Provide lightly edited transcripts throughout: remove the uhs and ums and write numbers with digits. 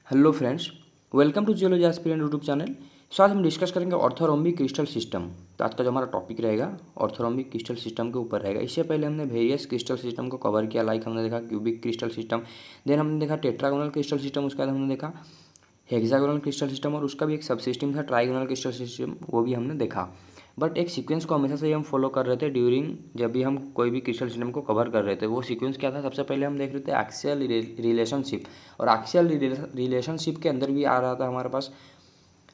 Hello friends, welcome to geology aspirant YouTube channel. So आज हम discuss करेंगे orthorhombic crystal system. तो आज का जो हमारा टॉपिक रहेगा ऑर्थोरोम्बिक क्रिस्टल सिस्टम के ऊपर रहेगा। इससे पहले हमने वेरियस क्रिस्टल सिस्टम को कवर किया, लाइक हमने देखा क्यूबिक क्रिस्टल सिस्टम, देन हमने देखा टेट्रागोनल क्रिस्टल सिस्टम, उसके बाद हमने देखा हेक्सागोनल क्रिस्टल सिस्टम और उसका भी एक सब सिस्टम था ट्राइगोनल क्रिस्टल सिस्टम, वो भी हमने देखा। बट एक सीक्वेंस को हमेशा से ही हम फॉलो कर रहे थे ड्यूरिंग जब भी हम कोई भी क्रिस्टल सिस्टम को कवर कर रहे थे। वो सीक्वेंस क्या था? सबसे पहले हम देख रहे थे एक्सियल रिलेशनशिप, और एक्सियल रिलेशनशिप के अंदर भी आ रहा था हमारे पास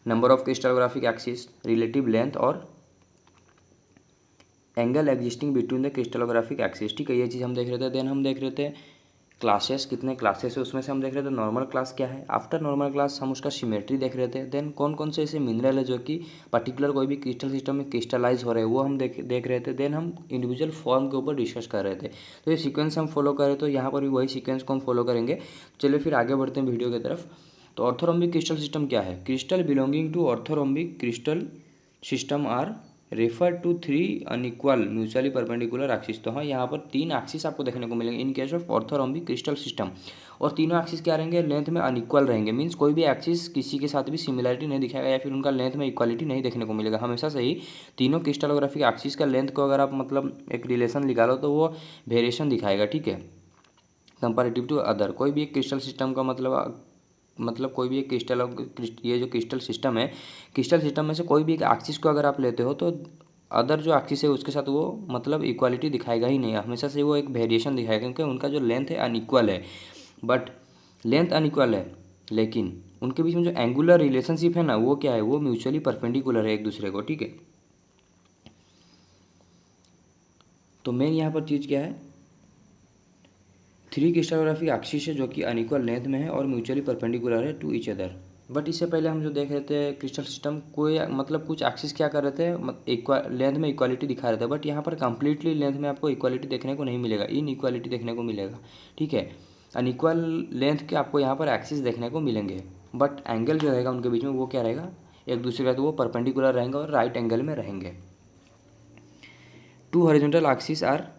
number of crystallographic axis, relative length और angle existing between the crystallographic axis. ठीक है, ये चीज़ हम देख रहे थे। देन हम देख रहे थे क्लासेस, कितने क्लासेस है उसमें से हम देख रहे थे नॉर्मल क्लास क्या है। आफ्टर नॉर्मल क्लास हम उसका सिमेट्री देख रहे थे। देन कौन कौन से ऐसे मिनरल है जो कि पर्टिकुलर कोई भी क्रिस्टल सिस्टम में क्रिस्टलाइज हो रहे हैं, वो हम देख रहे थे। देन हम इंडिविजुअल फॉर्म के ऊपर डिस्कस कर रहे थे। तो ये सीक्वेंस हम फॉलो करें, तो यहाँ पर भी वही सीक्वेंस को हम फॉलो करेंगे। चलिए फिर आगे बढ़ते हैं वीडियो की तरफ। तो ऑर्थोरोम्बिक क्रिस्टल सिस्टम क्या है? Crystal belonging to orthorhombic crystal system are refer to three unequal mutually perpendicular axis. तो हाँ, यहाँ पर तीन एक्सिस आपको देखने को मिलेंगे इन case of orthorhombic crystal system. और तीनों एक्सिस क्या रहेंगे? लेंथ में अनइक्वल रहेंगे। मीन्स कोई भी एक्सिस किसी के साथ भी सिमिलरिटी नहीं दिखाएगा या फिर उनका लेंथ में इक्वालिटी नहीं देखने को मिलेगा। हमेशा से ही तीनों क्रिस्टलोग्राफिक एक्सिस का लेंथ को अगर आप मतलब एक रिलेशन निकालो तो वो वेरिएशन दिखाएगा। ठीक है, कंपैरेटिव टू अदर। कोई भी एक क्रिस्टल सिस्टम का मतलब कोई भी एक ये जो क्रिस्टल सिस्टम है, क्रिस्टल सिस्टम में से कोई भी एक एक्सिस को अगर आप लेते हो तो अदर जो एक्सिस है उसके साथ वो मतलब इक्वालिटी दिखाएगा ही नहीं, हमेशा से वो एक वेरिएशन दिखाएगा, क्योंकि उनका जो लेंथ है अनइक्वल है। बट लेंथ अनइक्वल है लेकिन उनके बीच में जो एंगुलर रिलेशनशिप है ना, वो क्या है? वो म्यूचुअली परपेंडिकुलर है एक दूसरे को। ठीक है, तो मेन यहाँ पर चीज़ क्या है? थ्री क्रिस्टलोग्राफिक एक्सिस है जो कि अनइक्वल लेंथ में है और म्यूचुअली परपेंडिकुलर है टू ईच अदर। बट इससे पहले हम जो देख रहे थे क्रिस्टल सिस्टम कोई मतलब कुछ एक्सिस क्या कर रहे थे, लेंथ में इक्वालिटी दिखा रहे थे। बट यहाँ पर कंप्लीटली लेंथ में आपको इक्वालिटी देखने को नहीं मिलेगा, इन इक्वालिटी देखने को मिलेगा। ठीक है, अनइक्वल लेंथ के आपको यहाँ पर एक्सिस देखने को मिलेंगे। बट एंगल जो रहेगा उनके बीच में वो क्या रहेगा? एक दूसरे का, तो वो परपेंडिकुलर रहेंगे और राइट एंगल में रहेंगे। Two horizontal axis are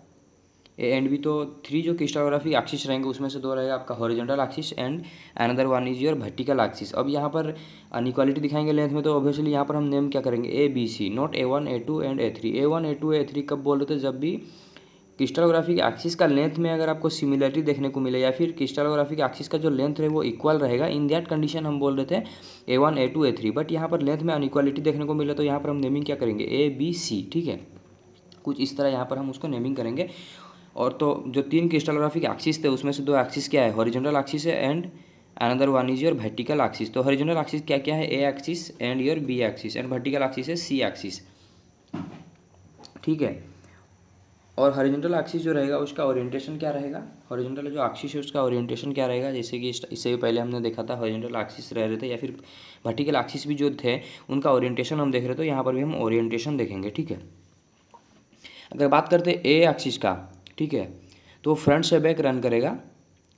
A and B. तो थ्री जो क्रिस्टलोग्राफिक एक्सिस रहेंगे उसमें से दो रहेगा आपका horizontal axis and another one is your vertical axis. अब यहाँ पर अनइक्वालिटी दिखाएंगे लेंथ में, तो ऑब्वियसली यहाँ पर हम नेम क्या करेंगे? A B C, not A1 A2 and A3। A1 A2 A3 कब बोल रहे थे? जब भी क्रिस्टलोग्राफिक एक्सिस का लेंथ में अगर आपको सिमिलरिटी देखने को मिले या फिर क्रिस्टलोग्राफिक एक्सिस का जो लेंथ है वो इक्वल रहेगा, इन दैट कंडीशन हम बोल रहे थे A1 A2 A3। बट यहाँ पर लेंथ में अनइक्वालिटी देखने को मिले तो यहाँ पर हम नेमिंग क्या करेंगे? A B C. ठीक है, कुछ इस तरह यहाँ पर हम उसको नेमिंग करेंगे। और तो जो तीन क्रिस्टलोग्राफिक एक्सिस थे उसमें से दो एक्सिस क्या है? हॉरिजॉन्टल एक्सिस है and another one is your vertical axis. तो हॉरिजॉन्टल एक्सिस क्या क्या है? A axis and your B axis, and vertical axis है सी एक्सिस। ठीक है, और हॉरिजॉन्टल एक्सिस जो रहेगा उसका ओरिएंटेशन क्या रहेगा? हॉरिजॉन्टल जो एक्सिस है उसका ओरिएंटेशन क्या रहेगा? जैसे कि इससे पहले हमने देखा था हॉरिजॉन्टल एक्सिस रह रहे थे या फिर वर्टिकल एक्सिस भी जो थे उनका ओरिएंटेशन हम देख रहे थे, तो यहाँ पर भी हम ओरिएंटेशन देखेंगे। ठीक है, अगर बात करते हैं ए एक्सिस का, ठीक है, तो फ्रंट से बैक रन करेगा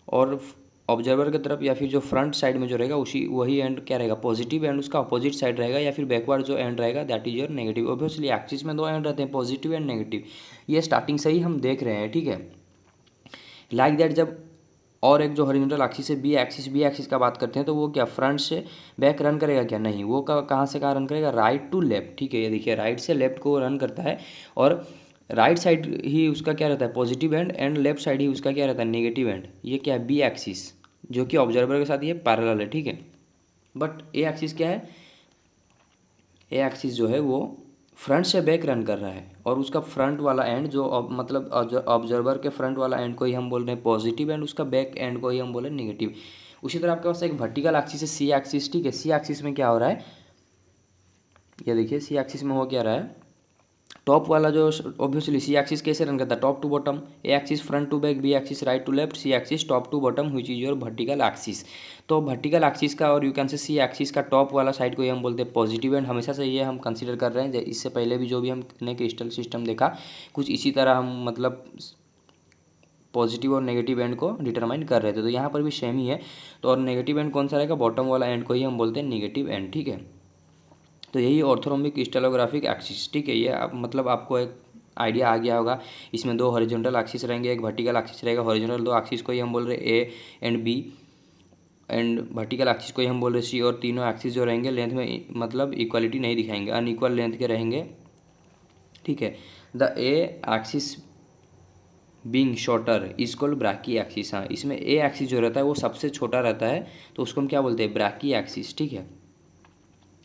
और ऑब्जर्वर की तरफ या फिर जो फ्रंट साइड में जो रहेगा उसी वही एंड क्या रहेगा? पॉजिटिव एंड उसका अपोजिट साइड रहेगा, या फिर बैकवर्ड जो एंड रहेगा that is your negative. Obviously axis में दो एंड रहते हैं, पॉजिटिव एंड नेगेटिव, ये स्टार्टिंग से ही हम देख रहे हैं। ठीक है, लाइक दैट जब और एक जो हॉरिजॉन्टल एक्सिस है बी एक्सिस का बात करते हैं तो वो क्या फ्रंट से बैक रन करेगा क्या? नहीं, वो कहाँ से कहाँ रन करेगा? Right to left. ठीक है, ये देखिए राइट से लेफ्ट को रन करता है और राइट साइड ही उसका क्या रहता है? पॉजिटिव एंड लेफ्ट साइड ही उसका क्या रहता है? Negative and. ये क्या है? बी एक्सिस, जो कि ऑब्जर्वर के साथ ये पैरेलल है। ठीक है, बट ए एक्सिस क्या है? ए एक्सिस जो है वो फ्रंट से बैक रन कर रहा है और उसका फ्रंट वाला एंड जो मतलब ऑब्जर्वर के फ्रंट वाला एंड को ही हम बोल रहे हैं पॉजिटिव एंड उसका बैक एंड को ही हम बोल रहे हैं नेगेटिव। उसी तरह आपके पास एक वर्टिकल एक्सिस है सी एक्सिस। ठीक है, सी एक्सिस में क्या हो रहा है? ये देखिए सी एक्सिस में हो क्या रहा है? टॉप वाला जो ऑब्वियसली सी एक्सिस कैसे रन करता है? Top to bottom. A axis front to back, B axis right to left, C axis top to bottom, which is your vertical axis. तो वर्टिकल एक्सिस का और you can say C axis का top वाला side को ही हम बोलते हैं पॉजिटिव एंड, हमेशा से ये हम कंसीडर कर रहे हैं। इससे पहले भी जो भी हमने क्रिस्टल सिस्टम देखा कुछ इसी तरह हम मतलब पॉजिटिव और नेगेटिव एंड को डिटरमाइन कर रहे थे, तो यहाँ पर भी सेम ही है। तो और नेगेटिव एंड कौन सा रहेगा? बॉटम वाला एंड को ही हम बोलते हैं नेगेटिव एंड। ठीक है, तो यही ऑर्थोरोम्बिक क्रिस्टलोग्राफिक एक्सिस। ठीक है, ये मतलब आपको एक आइडिया आ गया होगा। इसमें दो हॉरिजॉन्टल एक्सिस रहेंगे, एक वर्टिकल एक्सिस रहेगा। हॉरिजॉन्टल दो एक्सिस को ही हम बोल रहे हैं A and B, and vertical axis को ही हम बोल रहे सी, और तीनों एक्सिस जो रहेंगे लेंथ में मतलब इक्वालिटी नहीं दिखाएंगे, अनइक्वल लेंथ के रहेंगे, ठीक है। The A axis being shorter is called brachy axis. हाँ, इसमें ए एक्सिस जो रहता है वो सबसे छोटा रहता है, तो उसको हम क्या बोलते हैं, ब्राकी एक्सिस, ठीक है।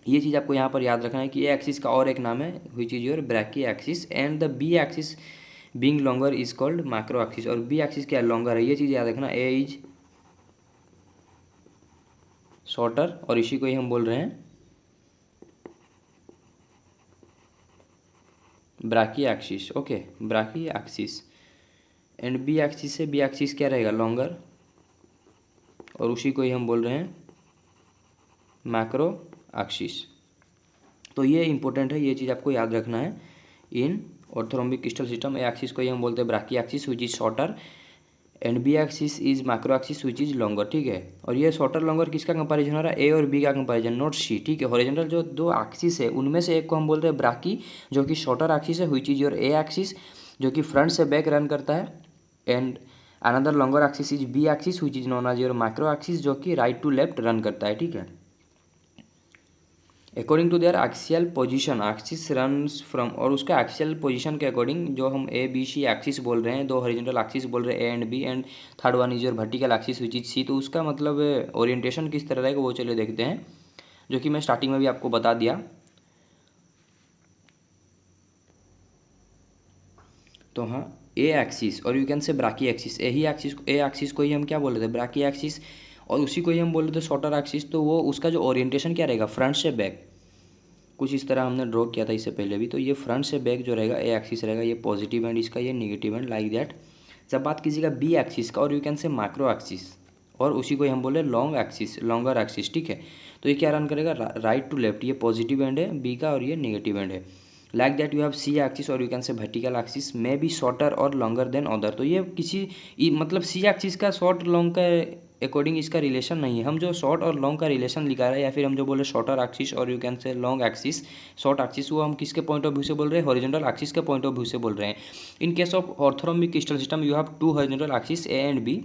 ये चीज़ आपको यहाँ पर याद रखना है कि ए एक्सिस का और एक नाम है which is your brachy axis, and the B axis being longer is called macro axis. और बी एक्सिस क्या लॉन्गर है, ये चीज़ याद रखना, ए इज शॉर्टर और इसी को ही हम बोल रहे हैं brachy axis, okay, brachy axis. And B axis से बी एक्सिस क्या रहेगा, लॉन्गर, और उसी को ही हम बोल रहे हैं मैक्रो एक्सिस। तो ये इंपॉर्टेंट है, ये चीज़ आपको याद रखना है in orthorhombic crystal system. A axis को ही हम बोलते हैं brachy axis which is shorter, and B axis is macro axis which is longer, ठीक है। और ये शॉर्टर लॉन्गर किसका कंपैरिजन हो रहा है, ए और बी का कंपैरिजन, नॉट सी, ठीक है। हॉरिजॉन्टल जो दो एक्सिस है उनमें से एक को हम बोलते हैं ब्राकी, जो कि शॉर्टर एक्सिस है, which is your A axis, जो कि फ्रंट से बैक रन करता है, and another longer axis is B axis which is known as your macro axis, जो कि राइट टू लेफ्ट रन करता है, ठीक है। According to their axial position axis runs from, और उसका एक्सियल पोजीशन के अकॉर्डिंग जो हम ए बी सी एक्सिस बोल रहे हैं, दो हॉरिजॉन्टल एक्सिस बोल रहे हैं A and B, and third one is your vertical axis which is C, तो उसका मतलब ओरिएंटेशन किस तरह रहेगा वो चलिए देखते हैं, जो कि मैं स्टार्टिंग में भी आपको बता दिया। तो हाँ, ए एक्सिस और यू कैन से ब्राकी एक्सिस, यही एक्सिस, ए एक्सिस को ही हम क्या बोल रहे थे, ब्राकी एक्सिस, और उसी को ही हम बोल रहे थे शॉर्टर एक्सिस। तो वो उसका जो ओरिएंटेशन क्या रहेगा, फ्रंट से बैक, कुछ इस तरह हमने ड्रॉ किया था इससे पहले भी। तो ये फ्रंट से बैक जो रहेगा ए एक्सिस रहेगा, ये पॉजिटिव एंड इसका ये नेगेटिव एंड, लाइक दैट। जब बात कीजिएगा बी एक्सिस का, और यू कैन से मैक्रो एक्सिस, और उसी को ही हम बोले लॉन्ग एक्सिस, लॉन्गर एक्सिस, ठीक है। तो ये क्या रन करेगा, राइट टू लेफ्ट, ये पॉजिटिव एंड है बी का और ये नेगेटिव एंड है, like that. You have C axis और you can say vertical axis may be shorter और लॉन्गर देन अदर। तो ये किसी मतलब सी एक्सिस का शॉर्ट लॉन्ग का अकॉर्डिंग इसका रिलेशन नहीं है। हम जो शॉर्ट और लॉन्ग का रिलेशन लिखा रहे हैं, या फिर हम जो बोले शॉर्टर एक्सिस और यू कैन से लॉन्ग एक्सिस, शॉर्ट एक्सिस, वो हम किसके पॉइंट ऑफ व्यू से बोल रहे हैं, हॉरिजॉन्टल एक्सिस के पॉइंट ऑफ व्यू से बोल रहे हैं। In case of orthorhombic crystal system you have two horizontal axis A and B,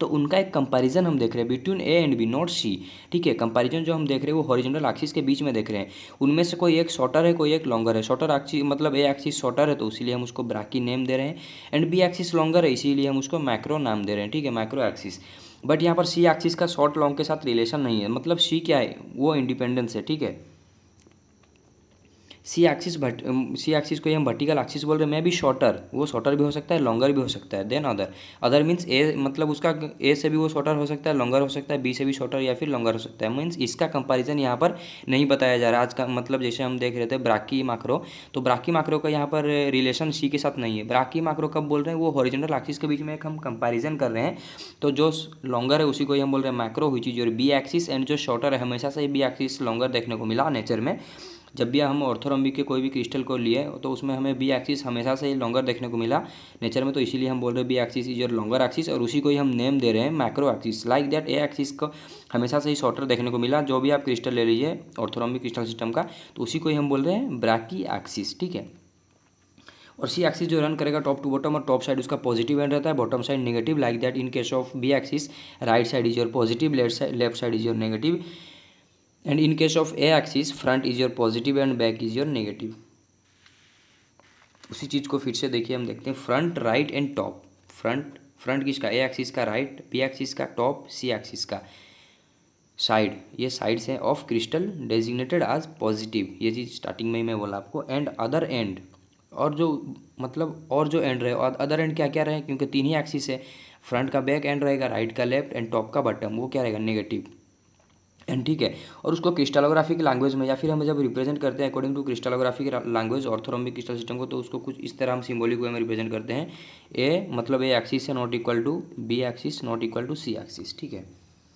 तो उनका एक कंपैरिजन हम देख रहे हैं between A and B, not C, ठीक है। कंपैरिजन जो हम देख रहे हैं वो हॉरिजॉन्टल एक्सिस के बीच में देख रहे हैं, उनमें से कोई एक शॉर्टर है कोई एक लॉन्गर है। शॉर्टर एक्सिस मतलब ए एक्सिस शॉर्टर है तो इसीलिए हम उसको ब्राकी नेम दे रहे हैं, एंड बी एक्सिस लॉन्गर है इसीलिए हम उसको मैक्रो नाम दे रहे हैं, ठीक है, मैक्रो एक्सिस। बट यहाँ पर सी एक्सिस का शॉर्ट लॉन्ग के साथ रिलेशन नहीं है, मतलब सी क्या है, वो इंडिपेंडेंस है, ठीक है। सी एक्सिस को ही हम वर्टिकल एक्सिस बोल रहे हैं, मैं भी शॉर्टर, वो शॉर्टर भी हो सकता है लॉन्गर भी हो सकता है देन अदर। अदर मीन्स ए मतलब उसका ए से भी वो शॉर्टर हो सकता है लॉन्गर हो सकता है, बी से भी शॉर्टर या फिर लॉन्गर हो सकता है। मीन्स इसका कंपैरिजन यहाँ पर नहीं बताया जा रहा है आज का, मतलब जैसे हम देख रहे थे ब्राकी मैक्रो, तो ब्राकी मैक्रो का यहाँ पर रिलेशन सी के साथ नहीं है। ब्राकी मैक्रो कब बोल रहे हैं, वो हॉरिजॉन्टल एक्सिस के बीच में एक हम कंपैरिजन कर रहे हैं, तो जो लॉन्गर है उसी को ही हम बोल रहे हैं macro, which is your B axis, and जो शॉर्टर है हमेशा से बी एक्सिस लॉन्गर देखने को मिला नेचर में। जब भी हम ऑर्थोरोम्बिक के कोई भी क्रिस्टल को लिए तो उसमें हमें बी एक्सिस हमेशा से ही लॉन्गर देखने को मिला नेचर में, तो इसीलिए हम बोल रहे हैं B axis is your longer axis, और उसी को ही हम नेम दे रहे हैं macro axis. Like that A axis को हमेशा से ही शॉर्टर देखने को मिला, जो भी आप क्रिस्टल ले लीजिए ऑर्थोरोम्बिक क्रिस्टल सिस्टम का, तो उसी को ही हम बोल रहे हैं ब्राकी एक्सिस, ठीक है। और सी एक्सिस जो रन करेगा टॉप टू बॉटम, और टॉप साइड उसका पॉजिटिव एंड रहता है, bottom side negative, like that in case of B axis right side is your positive, left side is your negative, and in case of A axis front is your positive and back is your negative. उसी चीज़ को फिर से देखिए, हम देखते हैं front right and top. Front front किसका, ए एक्सिस का राइट, बी एक्सिस का टॉप, सी एक्सिस का साइड, ये साइड्स हैं of crystal designated as positive, ये चीज़ स्टार्टिंग में ही मैं बोला आपको। एंड अदर एंड, और जो मतलब और जो एंड रहे, और अदर एंड क्या क्या रहे, क्योंकि तीन ही एक्सिस है, फ्रंट का बैक एंड रहेगा, राइट का लेफ्ट, एंड टॉप का बॉटम, वो क्या रहेगा, नेगेटिव एंड, ठीक है। और उसको क्रिस्टलोग्राफी की लैंग्वेज में, या फिर हम जब रिप्रेजेंट करते हैं अकॉर्डिंग टू क्रिस्टलोग्राफी की लैंग्वेज ऑर्थोरोम्बिक क्रिस्टल सिस्टम को, तो उसको कुछ इस तरह हम सिंबॉलिक वे में रिप्रेजेंट करते हैं। ए मतलब ए एक्सिस है not equal to B axis not equal to C axis, ठीक है।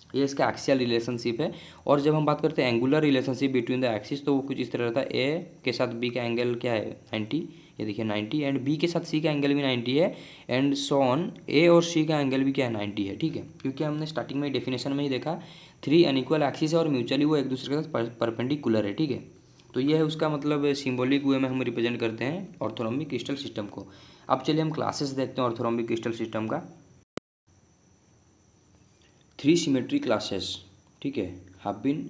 ये इसका एक्सियल रिलेशनशिप है। और जब हम बात करते हैं angular relationship between the axis, तो वो कुछ इस तरह रहता है, ए के साथ बी का एंगल क्या है 90, ये देखिए 90, एंड बी के साथ सी का एंगल भी 90 है, एंड सो ऑन ए और सी का एंगल भी क्या है 90 है, ठीक है। क्योंकि हमने स्टार्टिंग में डेफिनेशन में ही देखा, थ्री अनइक्वल एक्सिस है और म्यूचुअली वो एक दूसरे के साथ परपेंडिकुलर है, ठीक है। तो ये है उसका मतलब सिंबॉलिक वे में हम रिप्रेजेंट करते हैं ऑर्थोरोम्बिक क्रिस्टल सिस्टम को। अब चलिए हम क्लासेस देखते हैं ऑर्थोरोम्बिक क्रिस्टल सिस्टम का। 3 सिमेट्री क्लासेस, ठीक है, have been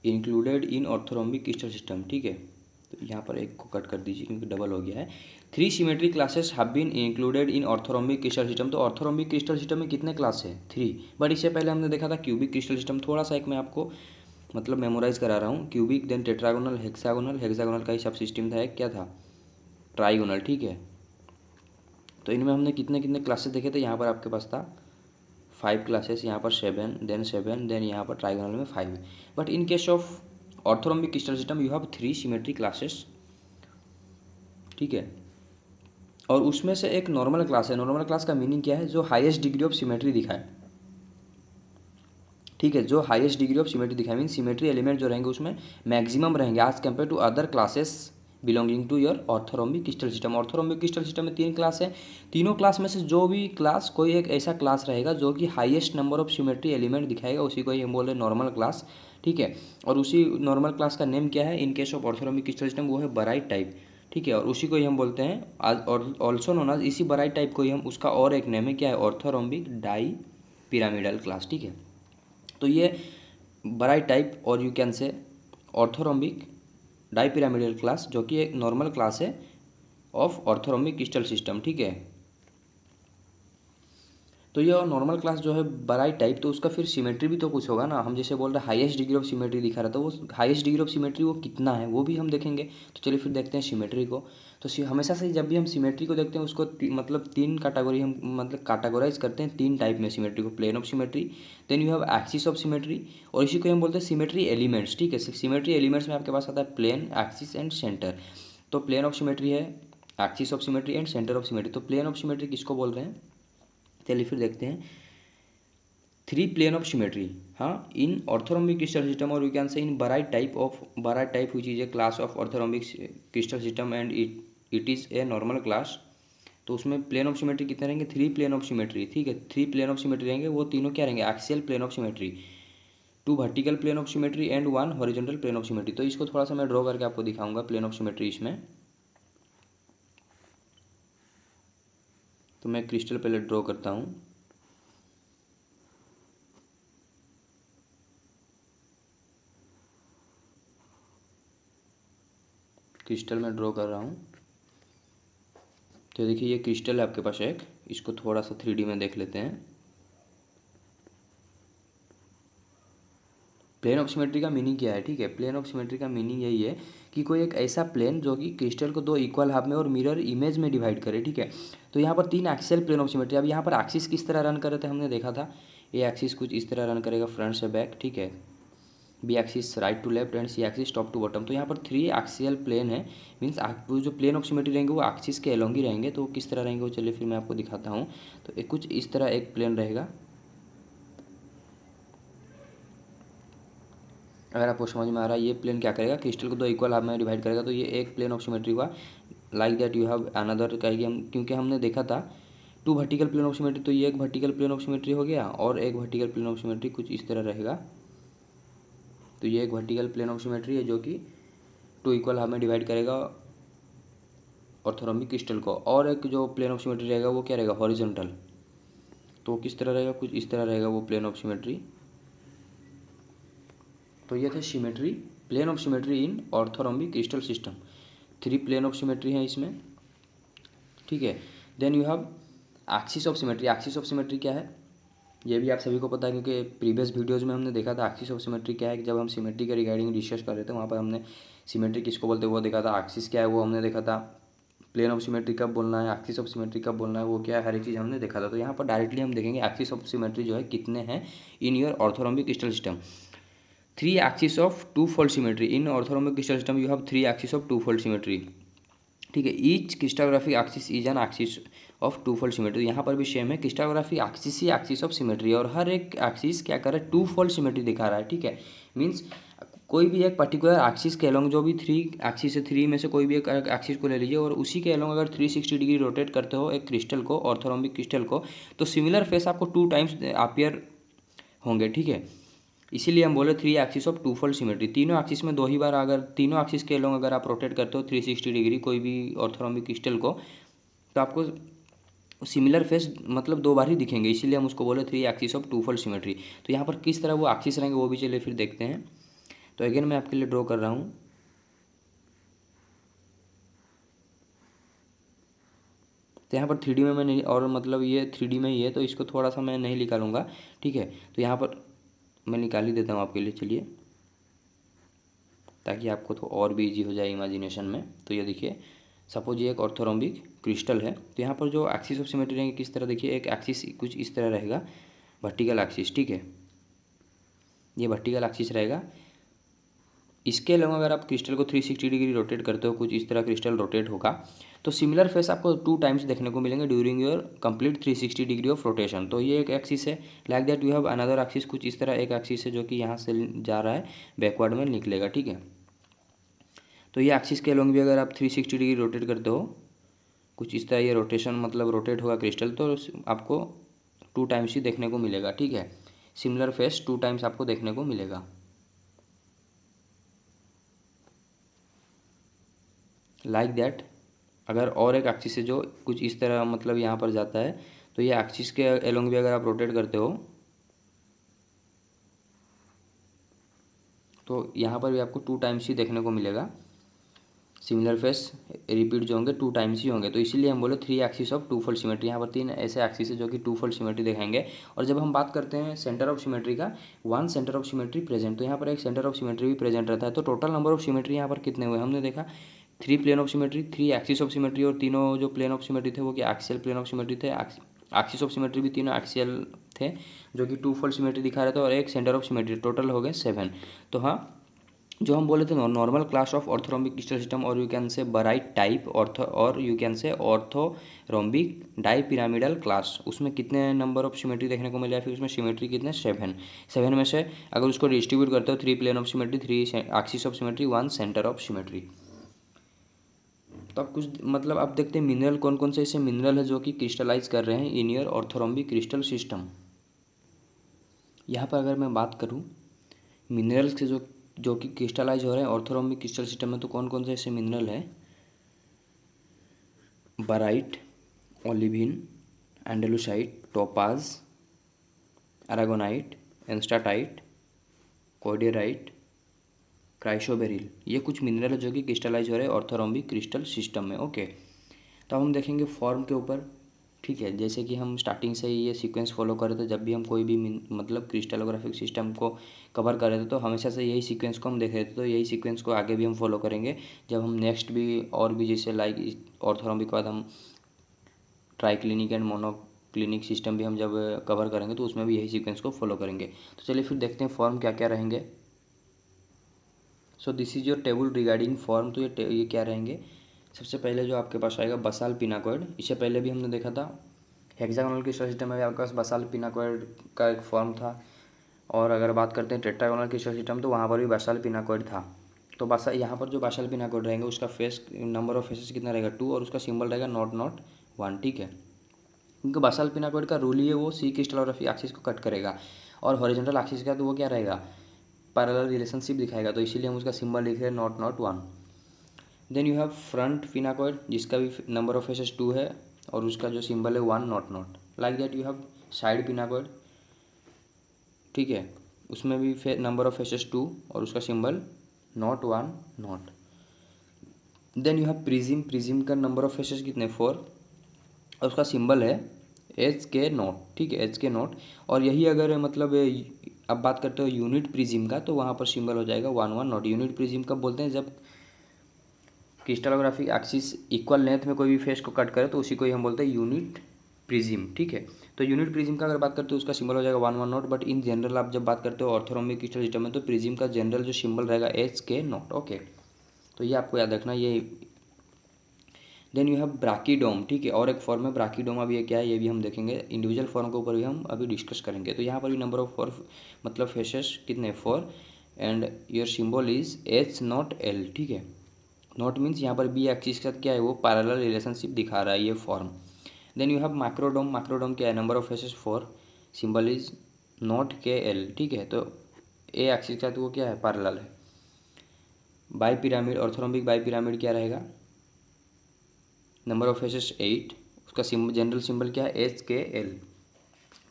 included in orthorhombic crystal system, ठीक है। तो यहाँ पर एक को कट कर दीजिए क्योंकि डबल हो गया है। 3 symmetry classes have been included in orthorhombic crystal system. तो ऑर्थोरोम्बिक क्रिस्टल सिस्टम में कितने क्लास है? 3। बट इससे पहले हमने देखा था क्यूबिक क्रिस्टल सिस्टम। थोड़ा सा एक मैं आपको मतलब मेमोराइज करा रहा हूँ। Cubic, then tetragonal, hexagonal, hexagonal का ही सब सिस्टम था। एक क्या था? ट्राइगोनल, ठीक है। तो इनमें हमने कितने कितने क्लासेस देखे थे? यहाँ पर आपके पास था 5 क्लासेस, यहाँ पर 7, देन यहाँ पर ट्राइगोनल में 5। But in case of orthorhombic crystal system you have 3 symmetry classes, ठीक है। और उसमें से एक नॉर्मल क्लास है। नॉर्मल क्लास का मीनिंग क्या है? जो हाईएस्ट डिग्री ऑफ सिमेट्री दिखाए, ठीक है। जो हाईएस्ट डिग्री ऑफ सिमेट्री दिखाए मीन सिमेट्री एलिमेंट जो रहेंगे उसमें मैक्सिमम रहेंगे as compare to other classes belonging to your orthorhombic crystal system. Orthorhombic crystal system में 3 क्लास है। तीनों क्लास में से जो भी क्लास कोई एक ऐसा क्लास रहेगा जो कि highest number of symmetry element दिखाएगा, उसी को ही हम बोल रहे हैं नॉर्मल क्लास, ठीक है। और उसी नॉर्मल क्लास का नेम क्या है इन case of orthorhombic crystal system? वो है बराइट टाइप, ठीक है। और उसी को ही हम बोलते हैं ऑल्सो नोन एज, इसी बराइट टाइप को ही हम, उसका और एक नेम है क्या है? ऑर्थोरोम्बिक डाई पिरामिडल क्लास, ठीक है। तो ये बराइट टाइप और you can say orthorhombic dipyramidal class, जो कि एक नॉर्मल क्लास है ऑफ ऑर्थोरोम्बिक क्रिस्टल सिस्टम, ठीक है। तो ये नॉर्मल क्लास जो है बराइट टाइप, तो उसका फिर सिमेट्री भी तो कुछ होगा ना। हम जैसे बोल रहे हैं हाईएस्ट डिग्री ऑफ सिमेट्री दिखा रहा था, वो हाईएस्ट डिग्री ऑफ सिमेट्री वो कितना है वो भी हम देखेंगे। तो चलिए फिर देखते हैं सिमेट्री को। तो हमेशा से जब भी हम सिमेट्री को देखते हैं उसको मतलब 3 कैटेगरी हम मतलब कैटेगराइज करते हैं 3 टाइप में सिमेट्री को। Plane of symmetry, then you have axis of symmetry, और इसी को हम बोलते हैं सिमेट्री एलिमेंट्स, ठीक है। सिमेट्री एलिमेंट्स में आपके पास आता है प्लेन, एक्सिस एंड सेंटर। तो प्लेन ऑफ सिमेट्री है, axis of symmetry and centre of symmetry. तो प्लेन ऑफ सिमेट्री किसको बोल रहे हैं? चलिए फिर देखते हैं। 3 प्लेन ऑफ सिमेट्री, हाँ, इन ऑर्थोरोम्बिक क्रिस्टल सिस्टम, और we can say in barite type which is a class of orthorhombic crystal system and it is a normal class. तो उसमें प्लेन ऑफ सिमेट्री कितने रहेंगे? 3 प्लेन ऑफ सिमेट्री, ठीक है। 3 plane of symmetry रहेंगे। वो तीनों क्या रहेंगे? Axial plane of symmetry, 2 vertical plane of symmetry and 1 horizontal plane of symmetry. तो इसको थोड़ा सा मैं ड्रॉ करके आपको दिखाऊंगा प्लेन ऑफ सिमेट्री इसमें। तो मैं क्रिस्टल पहले ड्रॉ करता हूँ। क्रिस्टल में ड्रॉ कर रहा हूँ। तो देखिए ये क्रिस्टल है आपके पास एक, इसको थोड़ा सा 3D में देख लेते हैं। प्लेन ऑफ सिमेट्री का मीनिंग क्या है? ठीक है, प्लेन ऑफ सिमेट्री का मीनिंग यही है कि कोई एक ऐसा प्लेन जो कि क्रिस्टल को 2 इक्वल हाफ में और मिरर इमेज में डिवाइड करे, ठीक है। तो यहाँ पर 3 एक्सियल प्लेन ऑफ सिमेट्री। अब यहाँ पर एक्सिस किस तरह रन कर रहे थे हमने देखा था। ये एक्सिस कुछ इस तरह रन करेगा फ्रंट से बैक, ठीक है। B axis right to left and C axis top to bottom. तो यहाँ पर 3 एक्सियल प्लेन है, मीन्स वो जो प्लेन ऑफ सिमेट्री रहेंगे वो एक्सिस के अलोंग ही रहेंगे। तो किस तरह रहेंगे वो चलिए फिर मैं आपको दिखाता हूँ। तो कुछ इस तरह एक प्लेन रहेगा। अगर आपको समझ में आ रहा है, ये प्लेन क्या करेगा? क्रिस्टल को 2 इक्वल हाफ में डिवाइड करेगा। तो ये एक प्लेन ऑफ सिमेट्री हुआ। Like that you have another कहेगी हम, क्योंकि हमने देखा था 2 वर्टिकल प्लेन ऑफ सिमेट्री। तो ये एक वर्टिकल प्लेन ऑफ सिमेट्री हो गया, और एक वर्टिकल प्लेन ऑफ सिमेट्री कुछ इस तरह रहेगा। तो ये एक वर्टिकल प्लेन ऑफ सिमेट्री है जो कि 2 इक्वल हाफ में डिवाइड करेगा ऑर्थोरोम्बिक क्रिस्टल को। और एक जो प्लेन ऑफ सिमेट्री रहेगा वो क्या रहेगा? हॉरिजॉन्टल। तो किस तरह रहेगा? कुछ इस तरह रहेगा वो प्लेन ऑफ सिमेट्री। तो ये थे symmetry, plane of symmetry in orthorhombic crystal system. 3 plane of symmetry हैं इसमें, ठीक है। Then you have axis of symmetry. Axis of symmetry क्या है ये भी आप सभी को पता है, क्योंकि प्रीवियस वीडियोज़ में हमने देखा था एक्सिस ऑफ सिमेट्री क्या है। कि जब हम सिमेट्री के रिगार्डिंग डिस्कस कर रहे थे वहाँ पर हमने सिमेट्री किसको बोलते हैं वो देखा था, एक्सिस क्या है वो हमने देखा था, प्लेन ऑफ सिमेट्री कब बोलना है, एक्सिस ऑफ सिमेट्री कब बोलना है वो क्या है, हर एक चीज़ हमने देखा था। तो यहाँ पर डायरेक्टली हम देखेंगे एक्सिस ऑफ सिमेट्री जो है कितने हैं in your orthorhombic crystal system. 3 axis of 2 fold symmetry in orthorhombic crystal system. You have 3 axis of 2 fold symmetry, ठीक है। Each crystallographic axis is an axis of 2 fold symmetry. यहाँ पर भी same है, क्रिस्टोग्राफिक एक्सिस ही axis of symmetry, और हर एक एक्सिस क्या कर रहा है? 2 फोल्ड सिमेट्री दिखा रहा है, ठीक है। मीन्स कोई भी एक पर्टिकुलर एक्सिस के अलोंग, जो भी 3 एक्सिस है 3 में से कोई भी एक एक्सिस को ले लीजिए, और उसी के अलोंग अगर 360 डिग्री रोटेट करते हो एक क्रिस्टल को, ऑर्थोरोम्बिक क्रिस्टल को, तो सिमिलर फेस आपको 2 टाइम्स अपीयर होंगे, ठीक है। इसीलिए हम बोले 3 एक्सिस ऑफ 2 फोल्ड सिमेट्री। तीनों एक्सिस में 2 ही बार, अगर तीनों एक्सिस के अलोंग अगर आप रोटेट करते हो 360 डिग्री कोई भी ऑर्थोरोम्बिक क्रिस्टल को, तो आपको सिमिलर फेस मतलब दो बार ही दिखेंगे, इसीलिए हम उसको बोले three axis of two fold symmetry. तो यहाँ पर किस तरह वो एक्सिस रहेंगे वो भी चलिए फिर देखते हैं। तो अगेन मैं आपके लिए ड्रॉ कर रहा हूँ। तो यहाँ पर 3D में मैं नहीं, और मतलब ये 3D में ही है तो इसको थोड़ा सा मैं नहीं निकालूंगा, ठीक है। तो यहाँ पर मैं निकाल ही देता हूँ आपके लिए, चलिए, ताकि आपको तो और भी इजी हो जाए इमेजिनेशन में। तो ये देखिए, सपोज ये एक ऑर्थोरोम्बिक क्रिस्टल है, तो यहाँ पर जो एक्सिस ऑफ सिमेट्री रहेंगे किस तरह, देखिए एक एक्सिस कुछ इस तरह रहेगा, वर्टिकल एक्सिस, ठीक है, ये वर्टिकल एक्सिस रहेगा। इसके अलावा अगर आप क्रिस्टल को 360 डिग्री रोटेट करते हो, कुछ इस तरह क्रिस्टल रोटेट होगा, तो सिमिलर फेस आपको 2 टाइम्स देखने को मिलेंगे during your complete 360 degree of rotation. तो ये एक एक्सिस है, like that you have another axis, कुछ इस तरह एक एक्सिस है जो कि यहाँ से जा रहा है, बैकवर्ड में निकलेगा, ठीक है। तो ये एक्सिस के अलोंग भी अगर आप 360 डिग्री रोटेट करते हो, कुछ इस तरह ये रोटेशन मतलब रोटेट होगा क्रिस्टल, तो आपको 2 टाइम्स ही देखने को मिलेगा, ठीक है। सिमिलर फेस 2 टाइम्स आपको देखने को मिलेगा, लाइक दैट। अगर और एक एक्सिस है जो कुछ इस तरह मतलब यहाँ पर जाता है, तो ये एक्सिस के अलोंग भी अगर आप रोटेट करते हो, तो यहाँ पर भी आपको 2 टाइम्स ही देखने को मिलेगा। सिमिलर फेस रिपीट जो होंगे 2 टाइम्स ही होंगे, तो इसीलिए हम बोले three axis of two fold symmetry. यहाँ पर 3 ऐसे एक्सिस है जो कि टू फोल्ड सिमेट्री दिखाएंगे। और जब हम बात करते हैं सेंटर ऑफ सिमेट्री का, one centre of symmetry present, तो यहाँ पर एक सेंटर ऑफ सिमेट्री भी प्रेजेंट रहता है। तो टोटल नंबर ऑफ सिमेट्री यहाँ पर कितने हुए हमने देखा, 3 plane of symmetry, 3 axis of symmetry, और तीनों जो प्लेन ऑफ सिमेट्री थे वो कि एक्सियल प्लेन ऑफ सिमेट्री थे। एक्सिस ऑफ सिमेट्री भी तीनों एक्सियल थे जो कि टू फोल्ड सिमेट्री दिखा रहे थे, और एक सेंटर ऑफ सिमेट्री, टोटल हो गए 7। तो हाँ, जो हम बोले थे normal class of orthorhombic crystal system, और you can say barite type ortho, और you can say orthorhombic dipyramidal class, उसमें कितने नंबर ऑफ सिमेट्री देखने को मिला है, फिर उसमें सिमेट्री कितने 7 में से अगर उसको डिस्ट्रीब्यूट करते हो, 3 plane of symmetry, 3 axis of symmetry, 1 centre of symmetry. तो अब कुछ मतलब आप देखते हैं मिनरल कौन कौन से ऐसे मिनरल है जो कि क्रिस्टलाइज कर रहे हैं in your orthorhombic crystal system. यहाँ पर अगर मैं बात करूँ मिनरल्स के जो कि क्रिस्टलाइज हो रहे हैं ऑर्थोरोम्बिक क्रिस्टल सिस्टम में, तो कौन कौन से ऐसे मिनरल है, बाराइट, ओलिविन, एंडेलुसाइट, टोपाज, अरागोनाइट, एंस्टाटाइट, कोडेराइट, क्राइसोबेरिल, ये कुछ मिनरल है जो कि क्रिस्टलाइज हो रहे हैं ऑर्थोरोम्बिक क्रिस्टल सिस्टम में, ओके। तो हम देखेंगे फॉर्म के ऊपर, ठीक है। जैसे कि हम स्टार्टिंग से ही ये सीक्वेंस फॉलो कर रहे थे, जब भी हम कोई भी मतलब क्रिस्टलोग्राफिक सिस्टम को कवर कर रहे थे तो हमेशा से यही सीक्वेंस को हम देख रहे थे, तो यही सीक्वेंस को आगे भी हम फॉलो करेंगे जब हम नेक्स्ट भी और भी जैसे लाइक ऑर्थोरोम्बिक के बाद हम ट्राइक्लिनिक एंड मोनोक्लिनिक सिस्टम भी हम जब कवर करेंगे तो उसमें भी यही सीक्वेंस को फॉलो करेंगे। तो चलिए फिर देखते हैं फॉर्म क्या क्या रहेंगे। So this is your table regarding form. तो ये क्या रहेंगे, सबसे पहले जो आपके पास आएगा बसाल पिनाकॉइड, इससे पहले भी हमने देखा था हेक्सागोनल क्रिस्टल सिस्टम में भी आपके पास बसाल पिनाकॉइड का एक फॉर्म था। और अगर बात करते हैं टेट्रागोनल क्रिस्टल सिस्टम तो वहाँ पर भी बसाल पिनाकॉइड था। तो बसा यहाँ पर जो बसाल पिनाकॉइड रहेंगे उसका फेस नंबर ऑफ फेसेस कितना रहेगा 2, और उसका सिंबल रहेगा नॉट नॉट 1, ठीक है। क्योंकि बसाल पिनाकॉइड का रूल ही है वो सी क्रिस्टलोग्राफी एक्सिस को कट करेगा, और हॉरिजॉन्टल एक्सिस का तो वो क्या रहेगा, पैरेलल रिलेशनशिप दिखाएगा, तो इसीलिए हम उसका सिंबल लिख रहे हैं naught naught 1। Then you have front pinacoid जिसका भी नंबर ऑफ फेसेस 2 है, और उसका जो सिंबल है 1 naught naught. Like that you have side pinacoid, ठीक है, उसमें भी नंबर ऑफ फेसेस 2 और उसका symbol nought 1 not. Then you have prism, prism का नंबर ऑफ फेसेस कितने 4, और उसका सिंबल है एच के नॉट, ठीक है, एच के नॉट। और यही अगर मतलब अब बात करते हो यूनिट प्रिज्म का, तो वहाँ पर सिंबल हो जाएगा 1 1 नॉट। यूनिट प्रिज्म कब बोलते हैं, जब क्रिस्टलोग्राफिक एक्सिस इक्वल लेंथ में कोई भी फेस को कट करे तो उसी को ही हम बोलते हैं यूनिट प्रिज्म, ठीक है। तो यूनिट प्रिज्म का अगर बात करते हो उसका सिंबल हो जाएगा 1 1 नॉट। बट इन जनरल आप जब बात करते हो ऑर्थोरोम्बिक क्रिस्टल सिस्टम में, तो प्रिज्म का जनरल जो सिंबल रहेगा एच के नॉट, ओके। तो ये आपको याद रखना ये। देन यू हैव ब्राकीडोम, ठीक है, और एक फॉर्म है ब्राकीडोम। अब ये क्या है ये भी हम देखेंगे, इंडिविजुअल फॉर्म के ऊपर भी हम अभी डिस्कस करेंगे। तो यहाँ पर भी नंबर ऑफ फॉर मतलब फेसेस कितने 4, and your symbol is H naught L, ठीक है। नॉट मीन्स यहाँ पर बी एक्सिस के साथ क्या है वो पैरेलल रिलेशनशिप दिखा रहा है ये फॉर्म। देन यू हैव मैक्रोडोम, मैक्रोडोम क्या है, number of faces 4, symbol is not के एल, ठीक है। तो ए एक्सिस के साथ वो क्या है पैरेलल है। By pyramid, orthorhombic by pyramid क्या रहेगा, नंबर ऑफ फेसेस 8, उसका जनरल सिंबल क्या है, HKL।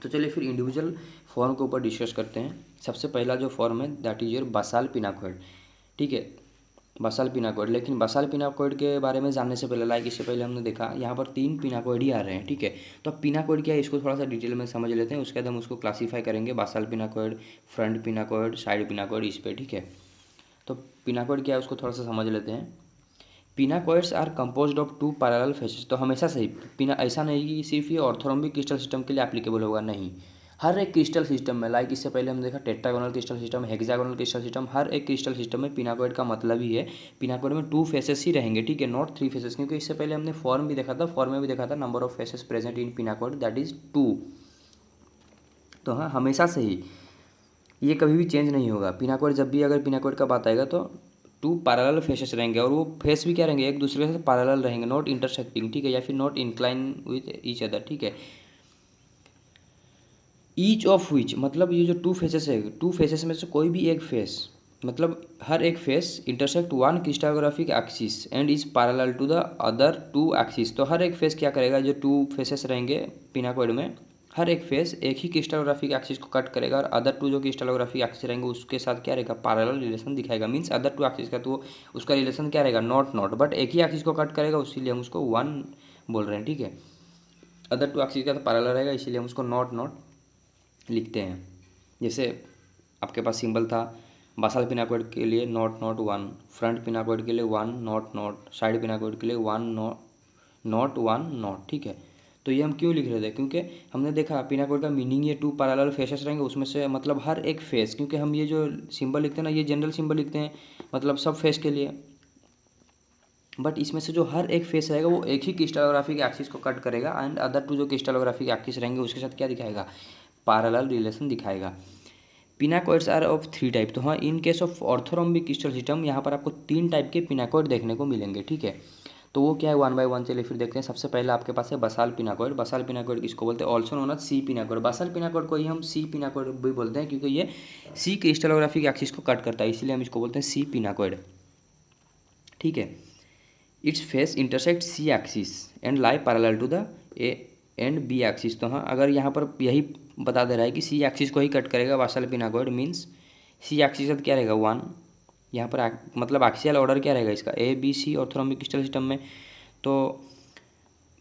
तो चलिए फिर इंडिविजुअल फॉर्म के ऊपर डिस्कस करते हैं। सबसे पहला जो फॉर्म है दैट इज योर बसाल पिनाकोइड, ठीक है, बसाल पिनाकोइड। लेकिन बसाल पिनाकोइड के बारे में जानने से पहले, लाइक इससे पहले हमने देखा यहाँ पर 3 पिनाकोइड ही आ रहे हैं, ठीक है। तो अब पिनाकोइड क्या है इसको थोड़ा सा डिटेल में समझ लेते हैं, उसके बाद हम उसको क्लासीफाई करेंगे, बसाल पिनाकोइड, फ्रंट पिनाकोइड, साइड पिनाकोइड, इस पे, ठीक है। तो पिनाकोइड क्या है उसको थोड़ा सा समझ लेते हैं। Pinacoids are composed of 2 parallel faces. तो हमेशा से ही पिना ऐसा नहीं कि सिर्फ ये ऑर्थोरोम्बिक क्रिस्टल सिस्टम के लिए एप्लीकेबल होगा, नहीं, हर एक क्रिस्टल सिस्टम में, लाइक इससे पहले हमने देखा tetragonal crystal system, hexagonal crystal system, हर एक क्रिस्टल सिस्टम में पिनाकोइड का मतलब ही है पिनाकोइड में 2 फेसेस ही रहेंगे, ठीक है, नॉट 3 फेसेस। क्योंकि इससे पहले हमने फॉर्म भी देखा था, फॉर्म में भी देखा था number of faces present in pinacoid that is 2। तो हाँ, हमेशा से ही ये कभी भी चेंज नहीं होगा। पिनाकोइड जब भी अगर पिनाकोइड का बात आएगा तो 2 पैरेलल फेसेस रहेंगे, और वो फेस भी क्या रहेंगे, एक दूसरे से पैरेलल रहेंगे, नॉट इंटरसेक्टिंग, ठीक है, या फिर not incline with each other, ठीक है। ईच ऑफ विच मतलब ये जो 2 फेसेस है, 2 फेसेस में से कोई भी एक फेस, मतलब हर एक face intersect 1 crystallographic axis and is parallel to the other 2 axis. तो हर एक फेस क्या करेगा, जो 2 फेसेस रहेंगे पिनाकोइड में, हर एक फेस एक ही क्रिस्टलोग्राफिक एक्सिस को कट करेगा, और अदर 2 जो क्रिस्टलोग्राफिक एक्सिस रहेंगे उसके साथ क्या रहेगा, पैरेलल रिलेशन दिखाएगा। मीन्स अदर 2 एक्सिस का तो उसका रिलेशन क्या रहेगा, नॉट नॉट, बट एक ही एक्सिस को कट करेगा, इसीलिए हम उसको 1 बोल रहे हैं, ठीक है। अदर 2 एक्सिस का तो पैरेलल रहेगा, इसीलिए हम उसको नॉट नॉट लिखते हैं। जैसे आपके पास सिंबल था बासाल पिनाकोइड के लिए नॉट नॉट 1, फ्रंट पिनाकोइड के लिए 1 नॉट नॉट, साइड पिनाकोइड के लिए 1 नॉट 1 नॉट, ठीक है। तो ये हम क्यों लिख रहे थे, क्योंकि हमने देखा पिनाकोइड का मीनिंग ये 2 पैरेलल फेसेस रहेंगे, उसमें से मतलब हर एक फेस, क्योंकि हम ये जो सिंबल लिखते हैं ना, ये जनरल सिंबल लिखते हैं मतलब सब फेस के लिए, बट इसमें से जो हर एक फेस रहेगा वो एक ही क्रिस्टलोग्राफिक एक्सिस को कट करेगा, एंड अदर 2 जो क्रिस्टलोग्राफिक एक्सिस रहेंगे उसके साथ क्या दिखाएगा, पैरेलल रिलेशन दिखाएगा। पिनाकोइड्स आर ऑफ 3 टाइप। तो हाँ, इन case of orthorhombic crystal system यहाँ पर आपको 3 टाइप के पिनाकोइड देखने को मिलेंगे, ठीक है। तो वो क्या है, 1 बाय 1 चलिए फिर देखते हैं। सबसे पहले आपके पास है बसाल पिनाकोइड। बसाल पिनाकोइड किसको बोलते हैं, ऑल्सो नोन एज सी पिनाकोइड। बसाल पिनाकोइड को ही हम सी पिनाकोइड भी बोलते हैं, क्योंकि ये सी क्रिस्टलोग्राफिक एक्सिस को कट करता है, इसलिए हम इसको बोलते हैं सी पिनाकोइड, ठीक है। It's face intersect C axis and lie parallel to the A and B axis. तो हाँ, अगर यहाँ पर यही बता दे रहा है कि सी एक्सिस को ही कट करेगा बासाल पिनाकोइड, मीन्स सी एक्सिस क्या रहेगा 1। यहाँ पर मतलब एक्सियल ऑर्डर क्या रहेगा इसका, A B C orthorhombic crystal system में। तो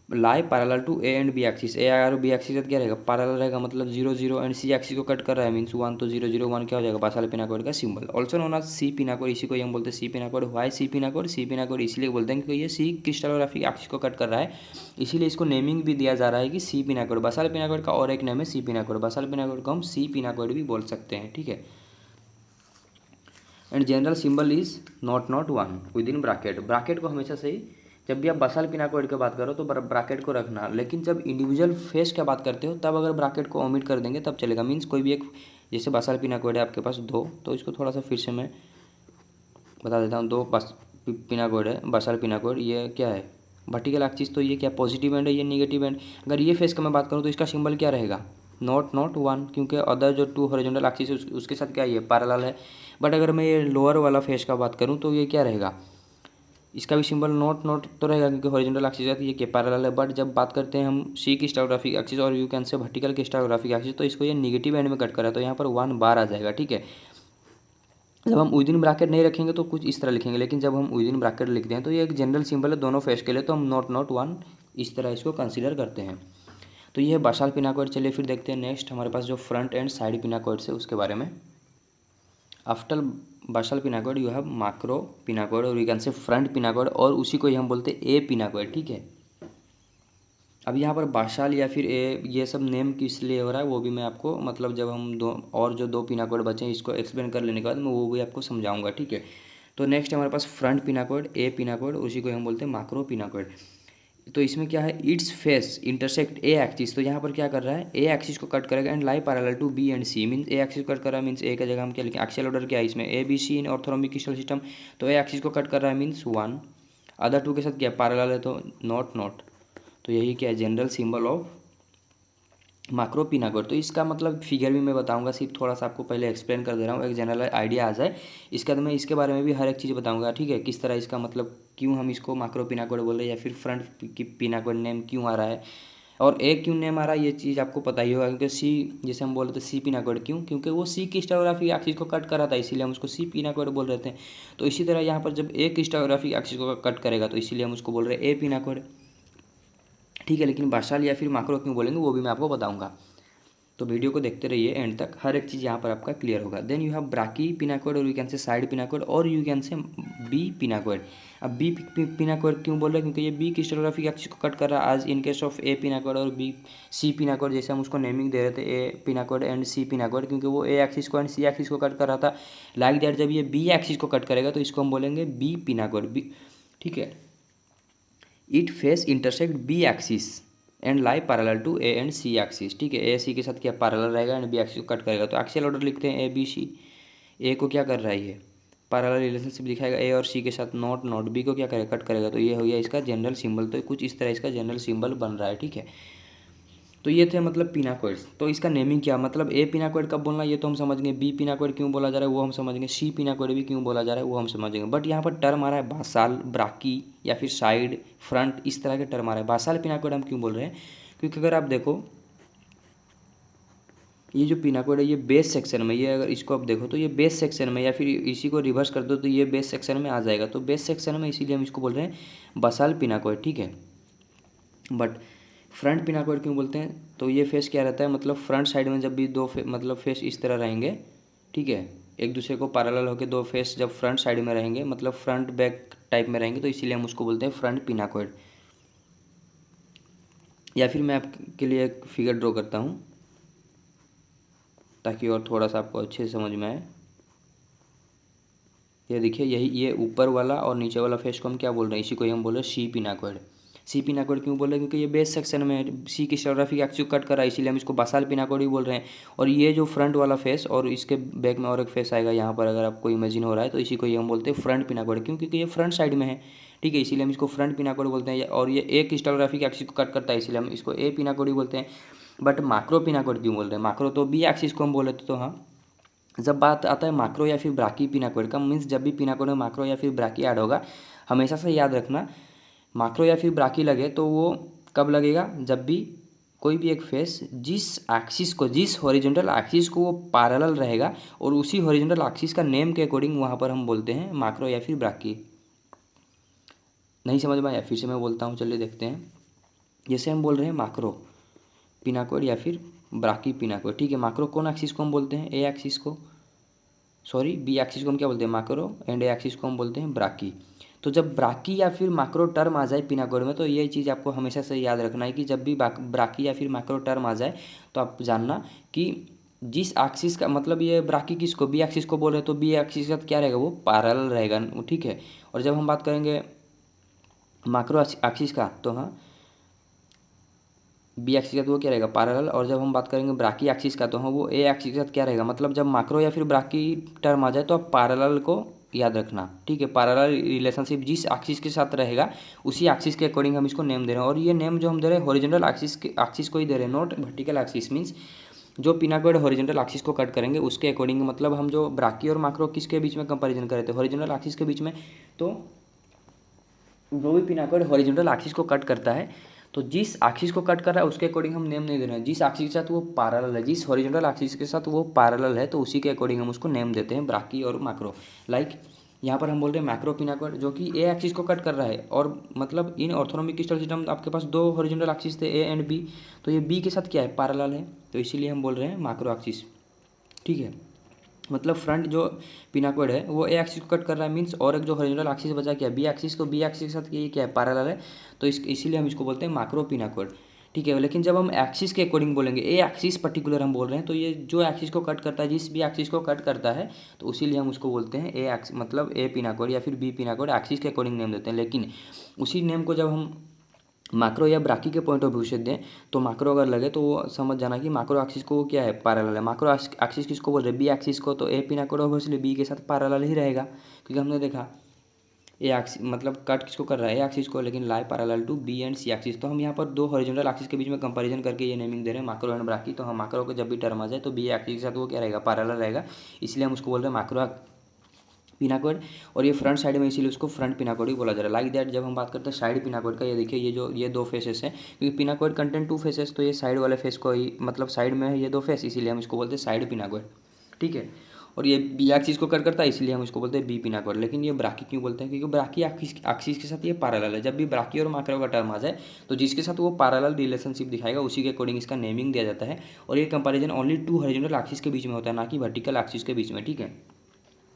lie parallel to A and B axis, A और बी एक्सिस क्या रहेगा, पैरेलल रहेगा, मतलब 0 0, एंड सी एक्सिस को कट कर रहा है मीन्स 1, तो 0 0 1 क्या हो जाएगा, बासाल पिनाकोइड का सिंबल। ऑल्सो नोन एज सी पिनाकोइड, इसी को हम बोलते हैं सी पिनाकोइड। व्हाई सी पिनाकोइड, सी पिनाकोइड इसलिए बोलते हैं क्योंकि ये सी क्रिस्टलोग्राफिक एक्सिस को कट कर रहा है, इसीलिए इसको नेमिंग भी दिया जा रहा है कि सी पिनाकोइड। बासाल पिनाकोइड का और एक नाम है सी पिनाकोइड, बासाल पिनाकोइड को हम सी पिनाकोइड भी बोल सकते हैं, ठीक है। And general symbol is not naught 1 with in bracket. Bracket को हमेशा से ही जब भी आप बसाल पिनाकोइड की बात करो तो ब्रैकेट को रखना, लेकिन जब इंडिविजुअल फेस की बात करते हो तब अगर ब्रैकेट को ओमिट कर देंगे तब चलेगा। मीन्स कोई भी एक, जैसे बसाल पिनाकोइड है आपके पास 2, तो इसको थोड़ा सा फिर से मैं बता देता हूँ। 2 पिनाकोइड है, बसाल पिनाकोइड, ये क्या है वर्टिकल एक्सिस, तो ये क्या पॉजिटिव एंड है, ये नेगेटिव एंड। अगर ये फेस का मैं बात करूँ तो इसका सिंबल क्या रहेगा, नॉट नॉट 1, क्योंकि अदर जो 2 हॉरिजॉन्टल एक्सिस है उसके साथ क्या ये पैरेलल है। बट अगर मैं ये लोअर वाला फेस का बात करूँ तो ये क्या रहेगा, इसका भी सिंबल नॉट नॉट तो रहेगा, क्योंकि हॉरिजॉन्टल एक्सिस है, ये के पैरेलल है। बट जब बात करते हैं हम सी क्रिस्टलोग्राफिक एक्सिस और you can say vertical crystallographic axis, तो इसको ये नेगेटिव एंड में कट करा है, तो यहाँ पर 1 बार आ जाएगा, ठीक है। जब हम विद इन ब्रैकेट नहीं रखेंगे तो कुछ इस तरह लिखेंगे, लेकिन जब हम विद इन ब्रैकेट लिखते हैं तो ये एक जनरल सिंबल है दोनों फेस के लिए, तो हम नॉट नॉट 1 इस तरह इसको कंसिडर करते हैं। तो ये है बसाल पिनाकोइड। चलिए फिर देखते हैं नेक्स्ट हमारे पास जो फ्रंट एंड साइड पिनाकोइड्स है उसके बारे में। आफ्टर बासाल पिनाकोइड यू हैव मैक्रो पिनाकोइड, और यू कैन से फ्रंट पिनाकोइड, और उसी को ही हम बोलते हैं ए पिनाकोइड, ठीक है। अब यहाँ पर बासाल या फिर ए, ये सब नेम किस लिए हो रहा है वो भी मैं आपको, मतलब जब हम जो 2 पिनाकोइड बचे हैं इसको एक्सप्लेन कर लेने के बाद मैं वो भी आपको समझाऊंगा, ठीक है। तो नेक्स्ट हमारे पास फ्रंट पिनाकोइड, ए पिनाकोइड, उसी को हम बोलते हैं मैक्रो पिनाकोइड। तो इसमें क्या है, it's face intersect A axis. तो यहाँ पर क्या कर रहा है, ए एक्सिस को कट करेगा and lie parallel to B and C. Means A axis को कट कर रहा है, मीन्स ए का जगह हम क्या लिखें, एक्सियल ऑर्डर क्या है इसमें, A B C in orthorhombic crystal system. तो ए एक्सिस को कट कर रहा है मीन्स 1, अदर 2 के साथ क्या पैरेलल है तो नॉट नॉट। तो यही क्या है जनरल सिंबल ऑफ माक्रो पिनाकोड। तो इसका मतलब फिगर भी मैं बताऊंगा, सिर्फ थोड़ा सा आपको पहले एक्सप्लेन कर दे रहा हूँ, एक जनरल आइडिया आ जाए। इसके बाद मैं इसके बारे में भी हर एक चीज़ बताऊंगा, ठीक है, किस तरह इसका मतलब क्यों हम इसको माक्रो पिनाकोड बोल रहे हैं, या फिर फ्रंट की पिनाकोड नेम क्यों आ रहा है, और ए क्यों नेम आ रहा है, ये चीज़ आपको पता ही होगा। क्योंकि सी, जैसे हम बोल रहे थे सी पिनाकोड, क्यों, क्योंकि वो सी की स्टेनोग्राफिक एक्सिस को कट कर रहा था, इसीलिए हम उसको सी पिनाकोड बोल रहे थे। तो इसी तरह यहाँ पर जब ए की स्टेनोग्राफिक एक्सिस को कट करेगा तो इसीलिए हम उसको बोल रहे हैं ए पिनाकोड, ठीक है। लेकिन बासाल या फिर माक्रो क्यों बोलेंगे वो भी मैं आपको बताऊंगा। तो वीडियो को देखते रहिए एंड तक, हर एक चीज़ यहाँ पर आपका क्लियर होगा। देन यू हैव ब्राकी पिनाकोड, और यू कैन से साइड पिनाकोड, और यू कैन से बी पिनाकोड। अब बी पिनाकोड क्यों बोल रहे हैं, क्योंकि ये बी की स्टेनोग्राफिक एक्सिस को कट कर रहा है, आज इन केस ऑफ ए पिनाकोड और बी सी पिनाकोड, जैसे हम उसको नेमिंग दे रहे थे ए पिनाकोड एंड सी पिनाकोड, क्योंकि वो ए एक्सिस को एंड सी एक्सिस को कट कर रहा था। लाइक दैट जब ये बी एक्सिस को कट करेगा तो इसको हम बोलेंगे बी पिनाकोड, बी, ठीक है। It face intersect B axis and lie parallel to A and C axis, ठीक है। ए सी के साथ क्या पैरेलल रहेगा एंड बी एक्सिस को कट करेगा। तो एक्सियल ऑर्डर लिखते हैं ए बी सी। ए को क्या कर रहा है, ये पैरेलल रिलेशनशिप दिखाएगा ए और सी के साथ, नॉट नॉट, बी को क्या करेगा, कट करेगा। तो ये हो गया इसका जनरल सिंबल। तो कुछ इस तरह इसका जनरल सिंबल बन रहा है, ठीक है। तो ये थे मतलब पिनाकोड्स। तो इसका नेमिंग क्या मतलब, ए पिनाकोड कब बोलना ये तो हम समझ गए, बी पिनाकोड क्यों बोला जा रहा है वो हम समझ गए, सी पिनाकोड भी क्यों बोला जा रहा है वो हम समझ गए। बट यहाँ पर टर्म आ रहा है बासाल, ब्राकी या फिर साइड, फ्रंट, इस तरह के टर्म आ रहा है। बासाल पिनाकोड हम क्यों बोल रहे हैं, क्योंकि अगर आप देखो ये जो पिनाकोड है ये बेस सेक्शन में, ये अगर इसको आप देखो तो ये बेस सेक्शन में, या फिर इसी को रिवर्स कर दो तो ये बेस सेक्शन में आ जाएगा। तो बेस सेक्शन में इसीलिए हम इसको बोल रहे हैं बासाल पिनाकोड, ठीक है। बट फ्रंट पिनाकोड क्यों बोलते हैं, तो ये फेस क्या रहता है, मतलब फ्रंट साइड में जब भी दो मतलब फेस इस तरह रहेंगे, ठीक है, एक दूसरे को पैरेलल होकर दो फेस जब फ्रंट साइड में रहेंगे, मतलब फ्रंट बैक टाइप में रहेंगे, तो इसीलिए हम उसको बोलते हैं फ्रंट पिनाकोड। या फिर मैं आपके लिए एक फिगर ड्रॉ करता हूँ ताकि और थोड़ा सा आपको अच्छे से समझ में आए। ये देखिए, यही ये ऊपर वाला और नीचे वाला फेस को हम क्या बोल रहे हैं, इसी को ही हम बोल रहे हैं सी पिनाकोड। सी पिनाकोड क्यों बोल रहे हैं, क्योंकि ये बेस सेक्शन में है, सी की स्टेनोग्राफिक एक्सिस को कट कर रहा है, इसीलिए हम इसको बासाल पिनाकोड ही बोल रहे हैं। और ये जो फ्रंट वाला फेस और इसके बैक में और एक फेस आएगा यहाँ पर, अगर आपको इमेजिन हो रहा है, तो इसी को ही हम बोलते हैं फ्रंट पिनाकोड। क्यों, क्योंकि ये फ्रंट साइड में है, ठीक है, इसीलिए हम इसको फ्रंट पिनाकोड बोलते हैं। और ये एक स्टेनोग्राफिक एक्सिस को कट करता है, इसलिए हम इसको ए पिनाकोड ही बोलते हैं। बट माक्रो पिनाकोड क्यों बोल रहे हैं, माक्रो तो बी एक्सिस को हम बोले थे। तो हाँ, जब बात आता है माक्रो या फिर ब्राकी पिनाकोड का, मीन्स जब भी पिनाकोड में माक्रो या फिर ब्राकी ऐड होगा, हमेशा से याद रखना, माक्रो या फिर ब्राकी लगे तो वो कब लगेगा, जब भी कोई भी एक फेस जिस एक्सिस को, जिस हॉरिजॉन्टल एक्सिस को वो पैरेलल रहेगा, और उसी हॉरिजॉन्टल एक्सिस का नेम के अकॉर्डिंग वहाँ पर हम बोलते हैं माक्रो या फिर ब्राकी। नहीं समझ में आया, फिर से मैं बोलता हूँ, चलिए देखते हैं। जैसे हम बोल रहे हैं माक्रो पिनाकोड या फिर ब्राकी पिनाकोड, ठीक है। माक्रो कौन एक्सिस को हम बोलते हैं, ए एक्सिस को, सॉरी बी एक्सिस को हम क्या बोलते हैं, माक्रो, एंड ए एक्सिस को हम बोलते हैं ब्राकी। तो जब ब्राकी या फिर माक्रो टर्म आ जाए पिनाकोड में, तो ये चीज़ आपको हमेशा से याद रखना है कि जब भी ब्राकी या फिर माक्रो टर्म आ जाए तो आप जानना कि जिस एक्सिस का, मतलब ये ब्राकी किसको, बी एक्सिस को बोल रहे हैं, तो बी एक्सिस का क्या रहेगा, वो पैरेलल रहेगा, ठीक है। और जब हम बात करेंगे माक्रो एक्सिस का, तो हाँ बी एक्सिस का तो वो क्या रहेगा, पैरेलल। और जब हम बात करेंगे ब्राकी एक्सिस का, तो हाँ वो ए एक्सिस के साथ क्या रहेगा, मतलब जब माक्रो या फिर ब्राकी टर्म आ जाए तो आप पैरेलल को याद रखना, ठीक है। पैरेलल रिलेशनशिप जिस एक्सिस के साथ रहेगा उसी एक्सिस के अकॉर्डिंग हम इसको नेम दे रहे हैं। और ये नेम जो हम दे रहे हैं हॉरिजॉन्टल एक्सिस को ही दे रहे हैं, नॉट वर्टिकल एक्सिस। मीन्स जो पिनाकोड हॉरिजॉन्टल एक्सिस को कट करेंगे उसके अकॉर्डिंग, मतलब हम जो ब्राकी और माक्रो किसके बीच में कंपैरिजन कर रहे थे, हॉरिजॉन्टल एक्सिस के बीच में। तो जो भी पिनाकोड हॉरिजॉन्टल एक्सिस को कट करता है, तो जिस एक्सिस को कट कर रहा है उसके अकॉर्डिंग हम नेम नहीं दे रहे हैं, जिस एक्सिस के साथ वो पैरेलल है, जिस हॉरिजॉन्टल एक्सिस के साथ वो पैरेलल है, तो उसी के अकॉर्डिंग हम उसको नेम देते हैं ब्राकी और माक्रो। लाइक यहाँ पर हम बोल रहे हैं मैक्रो पिनाकोड जो कि ए एक्सिस को कट कर रहा है, और मतलब इन ऑर्थोनॉमिक स्टार सिस्टम आपके पास दो हॉरिजॉन्टल एक्सिस थे ए एंड बी, तो ये बी के साथ क्या है, पैरेलल है, तो इसीलिए हम बोल रहे हैं माक्रो एक्सिस, ठीक है। मतलब फ्रंट जो पिनाकोड है वो ए एक्सिस को कट कर रहा है, मीन्स, और एक जो हॉरिजॉन्टल एक्सिस बचा क्या है, बी एक्सिस, तो बी एक्सिस के साथ ये क्या है, पैरेलल है, तो इसीलिए हम इसको बोलते हैं माक्रो पिनाकोड, ठीक है। लेकिन जब हम एक्सिस के अकॉर्डिंग बोलेंगे, ए एक्सिस पर्टिकुलर हम बोल रहे हैं, तो ये जो एक्सिस को कट करता है, जिस भी एक्सिस को कट करता है, तो इसीलिए हम उसको बोलते हैं ए एक्स, मतलब ए पिनाकोड या फिर बी पिनाकोड, एक्सिस के अकॉर्डिंग नेम देते हैं। लेकिन उसी नेम को जब हम माक्रो या ब्राकी के पॉइंट ऑफ व्यू से दें, तो माक्रो अगर लगे तो वो समझ जाना कि माक्रो एक्सिस को क्या है, पैरेलल है। माक्रो एक्सिस किसको बोल रहे हैं, बी एक्सिस को, तो ए पिनाकोड ऑब्वियसली बी के साथ पैरेलल ही रहेगा, क्योंकि हमने देखा ए एक्सिस मतलब कट किसको कर रहा है, ए एक्सिस को, लेकिन lie parallel to B and C axis. तो हम यहाँ पर दो हॉरिजॉन्टल एक्सिस के बीच में कंपैरिजन करके ये नेमिंग दे रहे हैं मैक्रो एंड ब्राकी। तो हम मैक्रो को जब भी टर्म आ जाए तो बी एक्सिस के साथ वो क्या रहेगा, पैरेलल रहेगा, इसलिए हम उसको बोल रहे हैं मैक्रो पिनाकोड। और ये फ्रंट साइड में इसीलिए उसको फ्रंट पिनाकोड ही बोला जा रहा है। लाइक दैट जब हम बात करते हैं साइड पिनाकोड का, ये देखिए ये दो फेसेस हैं, क्योंकि पिनाकोड कंटेंट टू फेसेस, तो ये साइड वाले फेस को ही मतलब साइड में है ये दो फेस, इसीलिए हम इसको बोलते हैं साइड पिनाकोड, ठीक है। और ये बी एक्सिस को कट करता है, इसलिए हम इसको बोलते हैं बी पिनाकोड। लेकिन ये ब्राकी क्यों बोलते हैं, क्योंकि ब्राकी एक्सिस के साथ ये पैरेलल है। जब भी ब्राकी और मैक्रो का टर्म आ जाए तो जिसके साथ वो पैरेलल रिलेशनशिप दिखाएगा उसी के अकॉर्डिंग इसका नेमिंग दिया जाता है। और ये comparison only to horizontal axis के बीच में होता है, ना कि वर्टिकल एक्सिस के बीच में, ठीक है।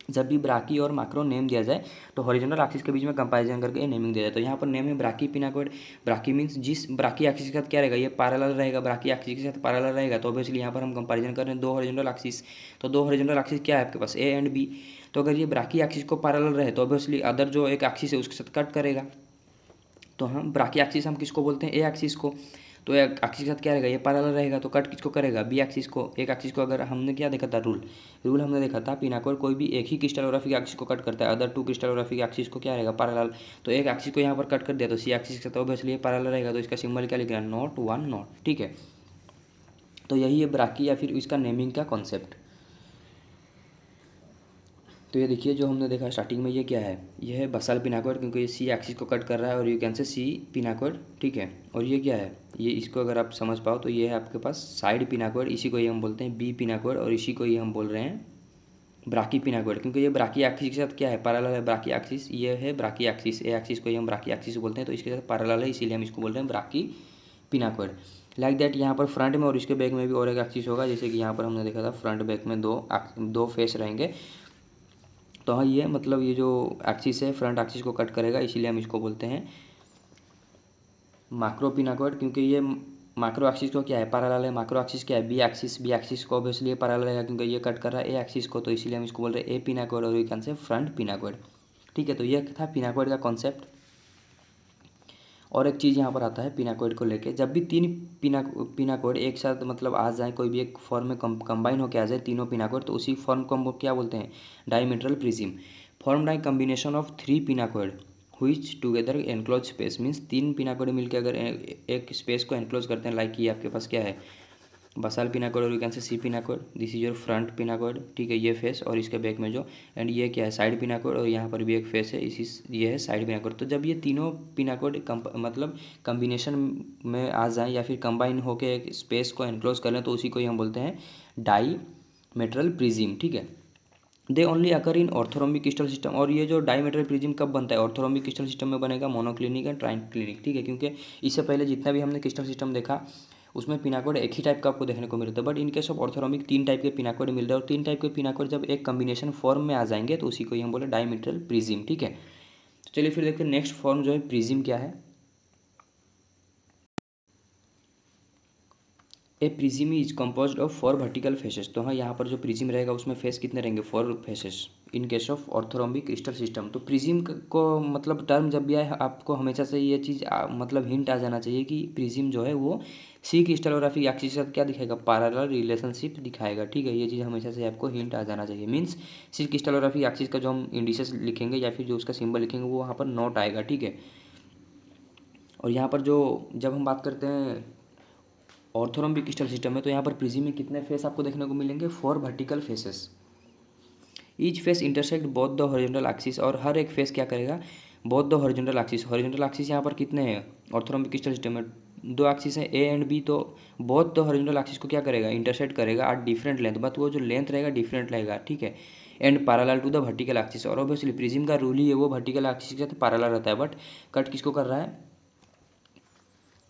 जब भी ब्राकी और मैक्रो नेम दिया जाए तो हॉरिजॉन्टल एक्सिस के बीच में कंपैरिजन करके नेमिंग दिया जाए। तो यहाँ पर नेम है ब्राकी पिनाकोड। ब्राकी मीन्स जिस ब्राकी एक्सिस के साथ क्या रहेगा, ये पैरेलल रहेगा, ब्राकी एक्सिस के साथ पैरेलल रहेगा। तो ऑब्वियसली यहाँ पर हम कंपैरिजन कर रहे हैं दो हॉरिजॉन्टल एक्सिस। तो दो हॉरिजॉन्टल एक्सिस क्या है आपके पास, ए एंड बी। तो अगर ये ब्राकी एक्सिस को पैरेलल रहे तो ऑब्वियसली अदर जो एक एक्सिस है उसके साथ कट करेगा। तो हम ब्राकी एक्सिस हम किसको बोलते हैं, ए एक्सिस को। तो एक एक्सिस के साथ क्या रहेगा, ये पैरेलल रहेगा, तो कट किसको करेगा, बी एक्सिस को। एक एक्सिस को अगर हमने क्या देखा था रूल हमने देखा था पिनाकोड कोई भी एक ही क्रिस्टलोग्राफिक एक्सिस को कट करता है, अदर टू क्रिस्टलोग्राफिक एक्सिस को क्या रहेगा, पैरेलल। तो एक एक्सिस को यहाँ पर कट कर दिया तो सी एक्सिस के साथ ऑब्वियसली ये पैरेलल रहेगा, तो इसका सिंबल क्या लिख रहा है, नॉट वन नॉट, ठीक है। तो यही है ब्राकी या फिर इसका नेमिंग का कॉन्सेप्ट। तो ये देखिए जो हमने देखा स्टार्टिंग में, ये क्या है, ये है बसाल पिनाकोड, क्योंकि ये सी एक्सिस को कट कर रहा है, और यू कैन से सी पिनाकोड, ठीक है। और ये क्या है, ये इसको अगर आप समझ पाओ तो ये है आपके पास साइड पिनाकोड, इसी को ही हम बोलते हैं बी पिनाकोड, और इसी को ही हम बोल रहे हैं ब्राकी पिनाकोड, क्योंकि ये ब्राकी एक्सिस के साथ क्या है, पैरेलल है ब्राकी एक्सिस। ये है ब्राकी एक्सिस, ए एक्सिस को ही हम ब्राकी एक्सिस बोलते हैं, तो इसके साथ पैरेलल है, इसीलिए हम इसको बोल रहे हैं ब्राकी पिनाकोड। लाइक दैट यहाँ पर फ्रंट में और इसके बैक में भी और एक एक्सिस होगा, जैसे कि यहाँ पर हमने देखा था फ्रंट बैक में दो फेस रहेंगे। तो हाँ, ये मतलब ये जो एक्सिस है फ्रंट एक्सिस को कट करेगा, इसीलिए हम इसको बोलते हैं मैक्रो पिनाकोड, क्योंकि ये मैक्रो एक्सिस को क्या है, पैरेलल है। मैक्रो एक्सिस क्या है, बी एक्सिस को ऑब्वियसली ये पैरेलल रहेगा, क्योंकि ये कट कर रहा है ए एक्सिस को, तो इसीलिए हम इसको बोल रहे हैं ए पिनाकोड, और यू कैन से फ्रंट पिनाकोड, ठीक है। तो ये था पिनाकोड का कॉन्सेप्ट। और एक चीज़ यहाँ पर आता है पिनाकोड को लेके, जब भी तीन पिनाकोड एक साथ मतलब आ जाए, कोई भी एक फॉर्म में कंबाइन होकर आ जाए तीनों पिनाकोड, तो उसी फॉर्म को हम क्या बोलते हैं, diametral prism. Form by combination of three pinacoid which together enclose space, means तीन पिनाकोड मिलकर अगर एक स्पेस को एनक्लोज करते हैं, लाइक ये आपके पास क्या है, बसाल पिनाकोड, और you can say C pinacoid, this is your front pinacoid, ठीक है, ये फेस, और इसके बैक में जो, एंड ये क्या है, साइड पिनाकोड, और यहाँ पर भी एक फेस है, इसी ये है साइड पिनाकोड। तो जब ये तीनों पिनाकोड मतलब कम्बिनेशन में आ जाए या फिर कंबाइन होकर एक स्पेस को एनक्लोज कर लें, तो उसी को ही हम बोलते हैं डाईमेट्रल प्रिज्म, ठीक है। They only occur in orthorhombic crystal system. और ये जो डायमेट्रल प्रिज्म कब बनता है, ऑर्थोरोम्बिक क्रिस्टल सिस्टम में बनेगा, मोनोक्लिनिक एंड ट्राइक्लिनिक, ठीक है। क्योंकि इससे पहले जितना भी हमने क्रिस्टल सिस्टम देखा उसमें पिनाकोड एक ही टाइप का आपको देखने को मिलता है, but in case of orthorhombic तीन टाइप के पिनाकोड मिल रहे हैं, और तीन टाइप के पिनाकोड जब एक कम्बिनेशन फॉर्म में आ जाएंगे तो उसी को ही हम बोले डायमेट्रल प्रिज्म, ठीक है। तो चलिए फिर देखते हैं नेक्स्ट फॉर्म जो है प्रिज्म क्या है। A prism is composed of four vertical faces. तो हाँ, यहाँ पर जो प्रिज्म रहेगा उसमें फेस कितने रहेंगे, four faces in case of orthorhombic crystal system. तो प्रिज्म को मतलब टर्म जब भी आए आपको हमेशा से ये चीज़ मतलब हिंट आ जाना चाहिए कि प्रिज्म जो है वो सी क्रिस्टलोग्राफिक एक्सिस के साथ क्या दिखाएगा, पैरेलल रिलेशनशिप दिखाएगा, ठीक है। ये चीज़ हमेशा से आपको हिंट आ जाना चाहिए, मीन्स सी क्रिस्टलोग्राफिक एक्सिस का जो हम इंडिसेस लिखेंगे या फिर जो उसका सिंबल लिखेंगे वो वहाँ पर नोट आएगा, ठीक है। और यहाँ पर जो जब हम बात करते हैं ऑर्थोरोम्बिक क्रिस्टल सिस्टम में, तो यहाँ पर प्रिज्म में कितने फेस आपको देखने को मिलेंगे, four vertical faces. Each face intersect both the horizontal axis, और हर एक फेस क्या करेगा, both the horizontal axis. Horizontal axis यहाँ पर कितने हैं ऑर्थोरोम्बिक क्रिस्टल सिस्टम में, दो एक्सिस है ए एंड बी, तो बोथ द हॉरिजॉन्टल एक्सिस को क्या करेगा, इंटरसेक्ट करेगा एट डिफरेंट लेंथ, बट वो जो लेंथ रहेगा डिफरेंट रहेगा, ठीक है, and parallel to the vertical axis. और ऑब्वियसली प्रिज्म का रूल ही है वो वर्टिकल एक्सिस के साथ पैरेलल रहता है, बट कट किसको कर रहा है,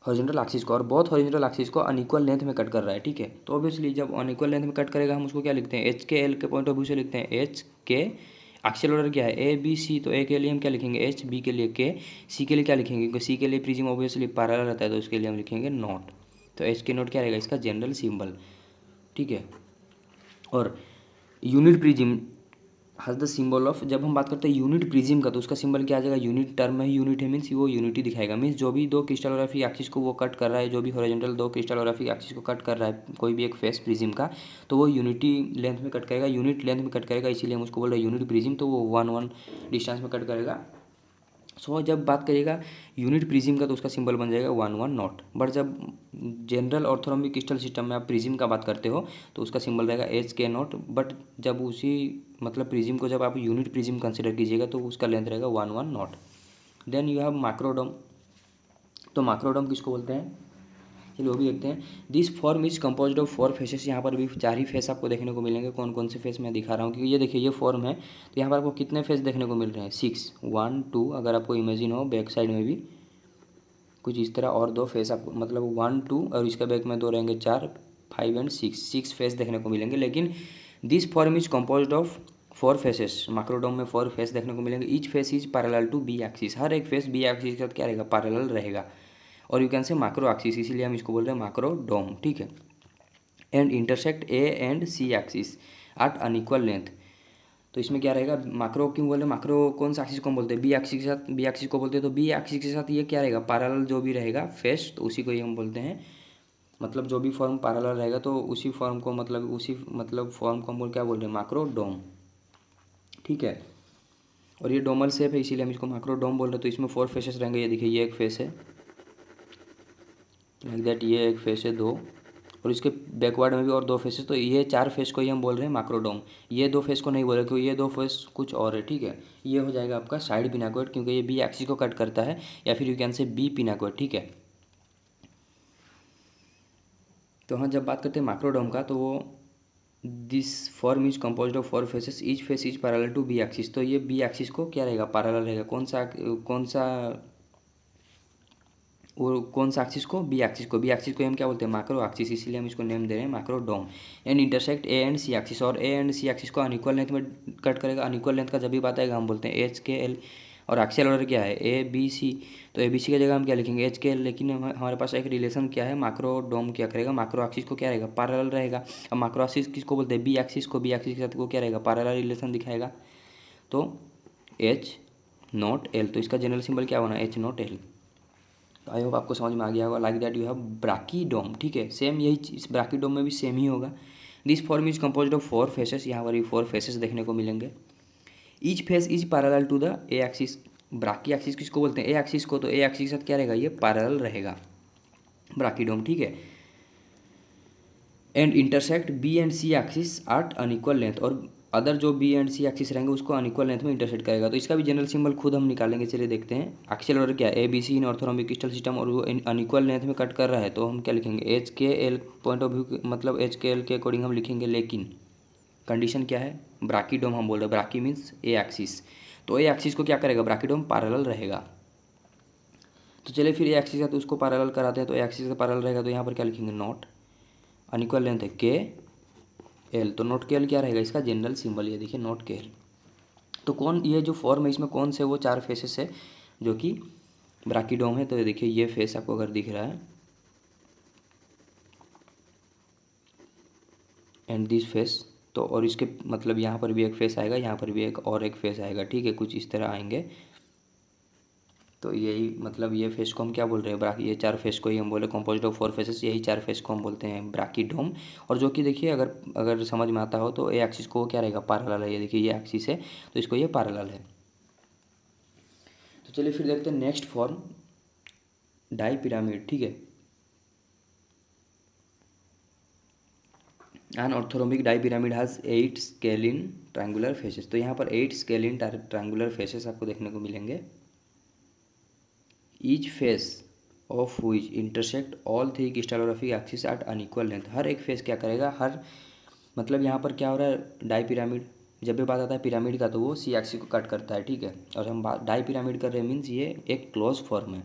हॉरिजॉन्टल एक्सिस को, और बहुत हॉरिजॉन्टल एक्सिस को अनइक्वल लेंथ में कट कर रहा है, ठीक है। तो ऑब्वियसली जब अनइक्वल लेंथ में कट करेगा हम उसको क्या लिखते हैं, एच के एल के पॉइंट ऑफ व्यू से लिखते हैं, एच के एक्सियल ऑर्डर क्या है, ए बी सी, तो ए के लिए हम क्या लिखेंगे एच, बी के लिए के, सी के लिए क्या लिखेंगे, क्योंकि सी के लिए प्रिज्म ऑब्वियसली पैरेलल रहता है तो उसके लिए हम लिखेंगे नॉट। तो एच के नोट क्या रहेगा, इसका जनरल सिंबल, ठीक है। और unit prism has the symbol of, जब हम बात करते हैं यूनिट प्रिज्म का तो उसका सिंबल क्या आ जाएगा, यूनिट टर्म में ही यूनिट है, मीन्स वो यूनिटी दिखाएगा, मीन्स जो भी दो क्रिस्टलोग्राफिक एक्सिस को वो कट कर रहा है, जो भी हॉरिजॉन्टल दो क्रिस्टलोग्राफिक एक्सिस को कट कर रहा है कोई भी एक फेस प्रिज्म का, तो वो यूनिटी लेंथ में कट करेगा, यूनिट लेंथ में कट करेगा, इसीलिए हम उसको बोल रहे हैं यूनिट प्रिज्म। तो वो वन डिस्टेंस में कट करेगा, सो जब बात करिएगा यूनिट प्रिज्म का तो उसका सिंबल बन जाएगा 1 1 नॉट। बट जब जनरल ऑर्थोरोम्बिक क्रिस्टल सिस्टम में आप प्रिज्म का बात करते हो तो उसका सिंबल रहेगा एच के नॉट। बट जब उसी मतलब प्रिज्म को जब आप यूनिट प्रिज्म कंसिडर कीजिएगा तो उसका लेंथ रहेगा 1 1 not. Then you have microdome. तो माइक्रोडोम किसको बोलते हैं, चलिए वो भी देखते हैं। This form is composed of 4 faces. यहाँ पर भी 4 ही फेस आपको देखने को मिलेंगे। कौन कौन से फेस मैं दिखा रहा हूँ, क्योंकि ये देखिए ये फॉर्म है तो यहाँ पर आपको कितने फेस देखने को मिल रहे हैं, 6 1 2। अगर आपको इमेजिन हो बैक साइड में भी कुछ इस तरह और 2 फेस आपको मतलब 1 2 और इसका बैक में 2 रहेंगे 4 5 एंड 6 फेस देखने को मिलेंगे। लेकिन this form is composed of 4 faces. Microdome में 4 फेस देखने को मिलेंगे। Each face is parallel to B axis. हर एक फेस बी एक्सिस के साथ क्या रहेगा, पैरेलल रहेगा। और you can say micro axis, इसीलिए हम इसको बोल रहे हैं माइक्रोडोम, ठीक है। And intersect A and C axis at unequal length. तो इसमें क्या रहेगा, माइक्रो क्यों बोले, माइक्रो कौन सा एक्सिस को हम बोलते हैं, बी एक्सिस के साथ, बी एक्सिस को बोलते हैं। तो बी एक्सिस के साथ ये क्या रहेगा, पैरेलल जो भी रहेगा फेस, तो उसी को ही हम बोलते हैं, मतलब जो भी फॉर्म पैरेलल रहेगा तो उसी फॉर्म को मतलब फॉर्म को हम क्या बोल रहे हैं, माइक्रोडोम, ठीक है। और ये डोमल शेप है इसीलिए हम इसको माइक्रोडोम बोल रहे हैं। तो इसमें 4 फेसेस रहेंगे। ये देखिए ये एक फेस है लाइक दैट, ये एक फेस है 2, और इसके बैकवर्ड में भी और 2 फेसेस। तो ये 4 फेस को ही हम बोल रहे हैं माइक्रोडोम। ये 2 फेस को नहीं बोल रहे क्योंकि ये 2 फेस कुछ और है, ठीक है। ये हो जाएगा आपका साइड पिनाकोइड क्योंकि ये बी एक्सिस को कट करता है, या फिर यू कैन से बी पिनाकोइड, ठीक है। तो हाँ जब बात करते हैं माइक्रोडोम का तो वो this form is composed of 4 faces, each face is parallel to B axis. तो ये बी एक्सिस को क्या रहेगा, पैरेलल रहेगा। कौन सा एक्सिस को, बी एक्सिस को। बी एक्सिस को हम क्या बोलते हैं, मैक्रो एक्सिस, इसीलिए हम इसको नेम दे रहे हैं macrodome. And intersect A and C axis. और ए एंड सी एक्सिस को अनइक्वल लेंथ में कट करेगा। अनइक्वल लेंथ का जब भी बात आएगा हम बोलते हैं एच के एल। और एक्सियल ऑर्डर क्या है, ए बी सी। तो ए बी सी की जगह हम क्या लिखेंगे, एच के एल। लेकिन हमारे पास एक रिलेशन क्या है, मैक्रोडोम क्या करेगा, मैक्रो एक्सिस को क्या रहेगा, पैरेलल रहेगा। अब मैक्रो एक्सिस किसको बोलते हैं, बी एक्सिस को। बी एक्सिस के साथ वो क्या रहेगा, पैरेलल रिलेशन दिखाएगा। तो एच नॉट एल, तो इसका जनरल सिंबल क्या होना, एच नॉट एल। तो आई होप आपको समझ में आ गया होगा। लाइक दैट यू हैव ब्राकीडोम, ठीक है। सेम यही चीज ब्राकीडोम में भी सेम ही होगा। This form is composed of 4 faces. यहाँ पर भी 4 फेसेस देखने को मिलेंगे। Each face is parallel to the A axis. Brachy axis किसको बोलते हैं, ए एक्सिस को। तो ए एक्सिस के साथ क्या रहेगा, ये पैरेलल रहेगा ब्राकीडोम, ठीक है। And intersect B and C axis at unequal length. और अदर जो बी एंड सी एक्सिस रहेंगे उसको अनइक्वल लेंथ में इंटरसेक्ट करेगा। तो इसका भी जनरल सिंबल खुद हम निकालेंगे, चलिए देखते हैं। एक्सियल ऑर्डर क्या है, A B C in orthorhombic crystal system, और वो अनइक्वल लेंथ में कट कर रहा है तो हम क्या लिखेंगे, H K L point of view, मतलब एच के एल के अकॉर्डिंग हम लिखेंगे। लेकिन कंडीशन क्या है, ब्राकीडोम हम बोल रहे हैं, ब्राकी मीन्स ए एक्सिस। तो ए एक्सिस को क्या करेगा, ब्राकीडोम पैरेलल रहेगा। तो चलिए फिर ए एक्सिस है तो उसको पैरेलल कराते हैं। तो ए एक्सिस का पैरेलल रहेगा तो यहाँ पर क्या लिखेंगे, नॉट। अनइक्वल लेंथ है के एल, तो नोट के एल क्या रहेगा, इसका जनरल सिंबल, ये देखिए नोट के एल। तो कौन, ये जो फॉर्म है इसमें कौन से वो 4 फेसेस है जो कि ब्राकीडोम है। तो ये देखिए ये फेस आपको अगर दिख रहा है, एंड दिस फेस। तो और इसके मतलब यहाँ पर भी एक फेस आएगा, यहाँ पर भी एक और एक फेस आएगा, ठीक है, कुछ इस तरह आएंगे। तो यही मतलब ये फेस को हम क्या बोल रहे हैं, ब्राकी, ये 4 फेस को ही हम बोले कंपोज्ड ऑफ 4 फेसेस, यही 4 फेस को हम बोलते हैं ब्राकीडोम। और जो कि देखिए अगर अगर समझ में आता हो तो ए एक्सिस को क्या रहेगा, पैरेलल है। ये देखिए ये एक्सिस है तो इसको ये पैरेलल है। तो चलिए फिर देखते हैं नेक्स्ट फॉर्म, डाई पिरामिड, ठीक है। An orthorhombic dipyramid has 8 scalene triangular faces. तो यहाँ पर 8 स्केलिन ट्रायंगुलर फेसेस आपको देखने को मिलेंगे। Each face of which intersect all 3 crystallographic axis at unequal length. हर एक फेस क्या करेगा, हर मतलब यहाँ पर क्या हो रहा है, डाई पिरामिड, जब भी बात आता है पिरामिड का तो वो सी एक्सिस को कट करता है, ठीक है। और हम बात डाई पिरामिड कर रहे हैं मीन्स ये एक क्लोज फॉर्म है,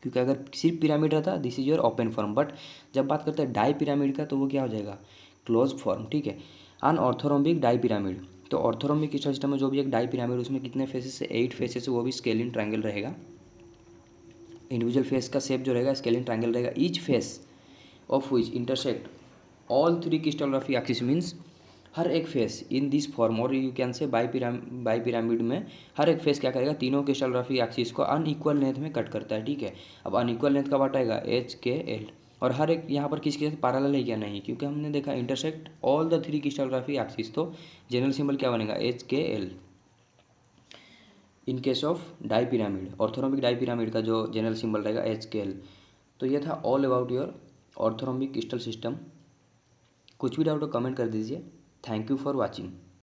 क्योंकि अगर सिर्फ पिरामिड रहता this is your open form. But जब बात करते हैं डाई पिरामिड का तो वो क्या हो जाएगा, क्लोज फॉर्म, ठीक है। अन ऑर्थोरोम्बिक डाई पिरामिड। तो ऑर्थोरोम्बिक क्रिस्टल सिस्टम में जो भी एक डाई पिरामिड उसमें कितने फेसेस है, 8 फेसेस है, वो भी स्केलिन ट्रायंगल रहेगा। इंडिविजुअल फेस का शेप जो रहेगा स्केलिन ट्रायंगल रहेगा। Each face of which intersect all 3 crystallographic axis means हर एक फेस इन दिस फॉर्म, और you can say bipyramid में हर एक फेस क्या करेगा, तीनों क्रिस्टलोग्राफिक एक्सिस को अनइक्वल लेंथ में कट करता है, ठीक है। अब अनइक्वल लेंथ का बात आएगा एच के एल। और हर एक यहाँ पर किसके साथ पैरेलल है क्या, नहीं, क्योंकि हमने देखा intersect all the 3 crystallographic axis. तो जनरल सिंबल क्या बनेगा, H K L. In case of dipyramid, orthorhombic dipyramid का जो जनरल सिंबल रहेगा HKL। तो ये था all about your orthorhombic crystal system. कुछ भी डाउट हो कमेंट कर दीजिए। Thank you for watching.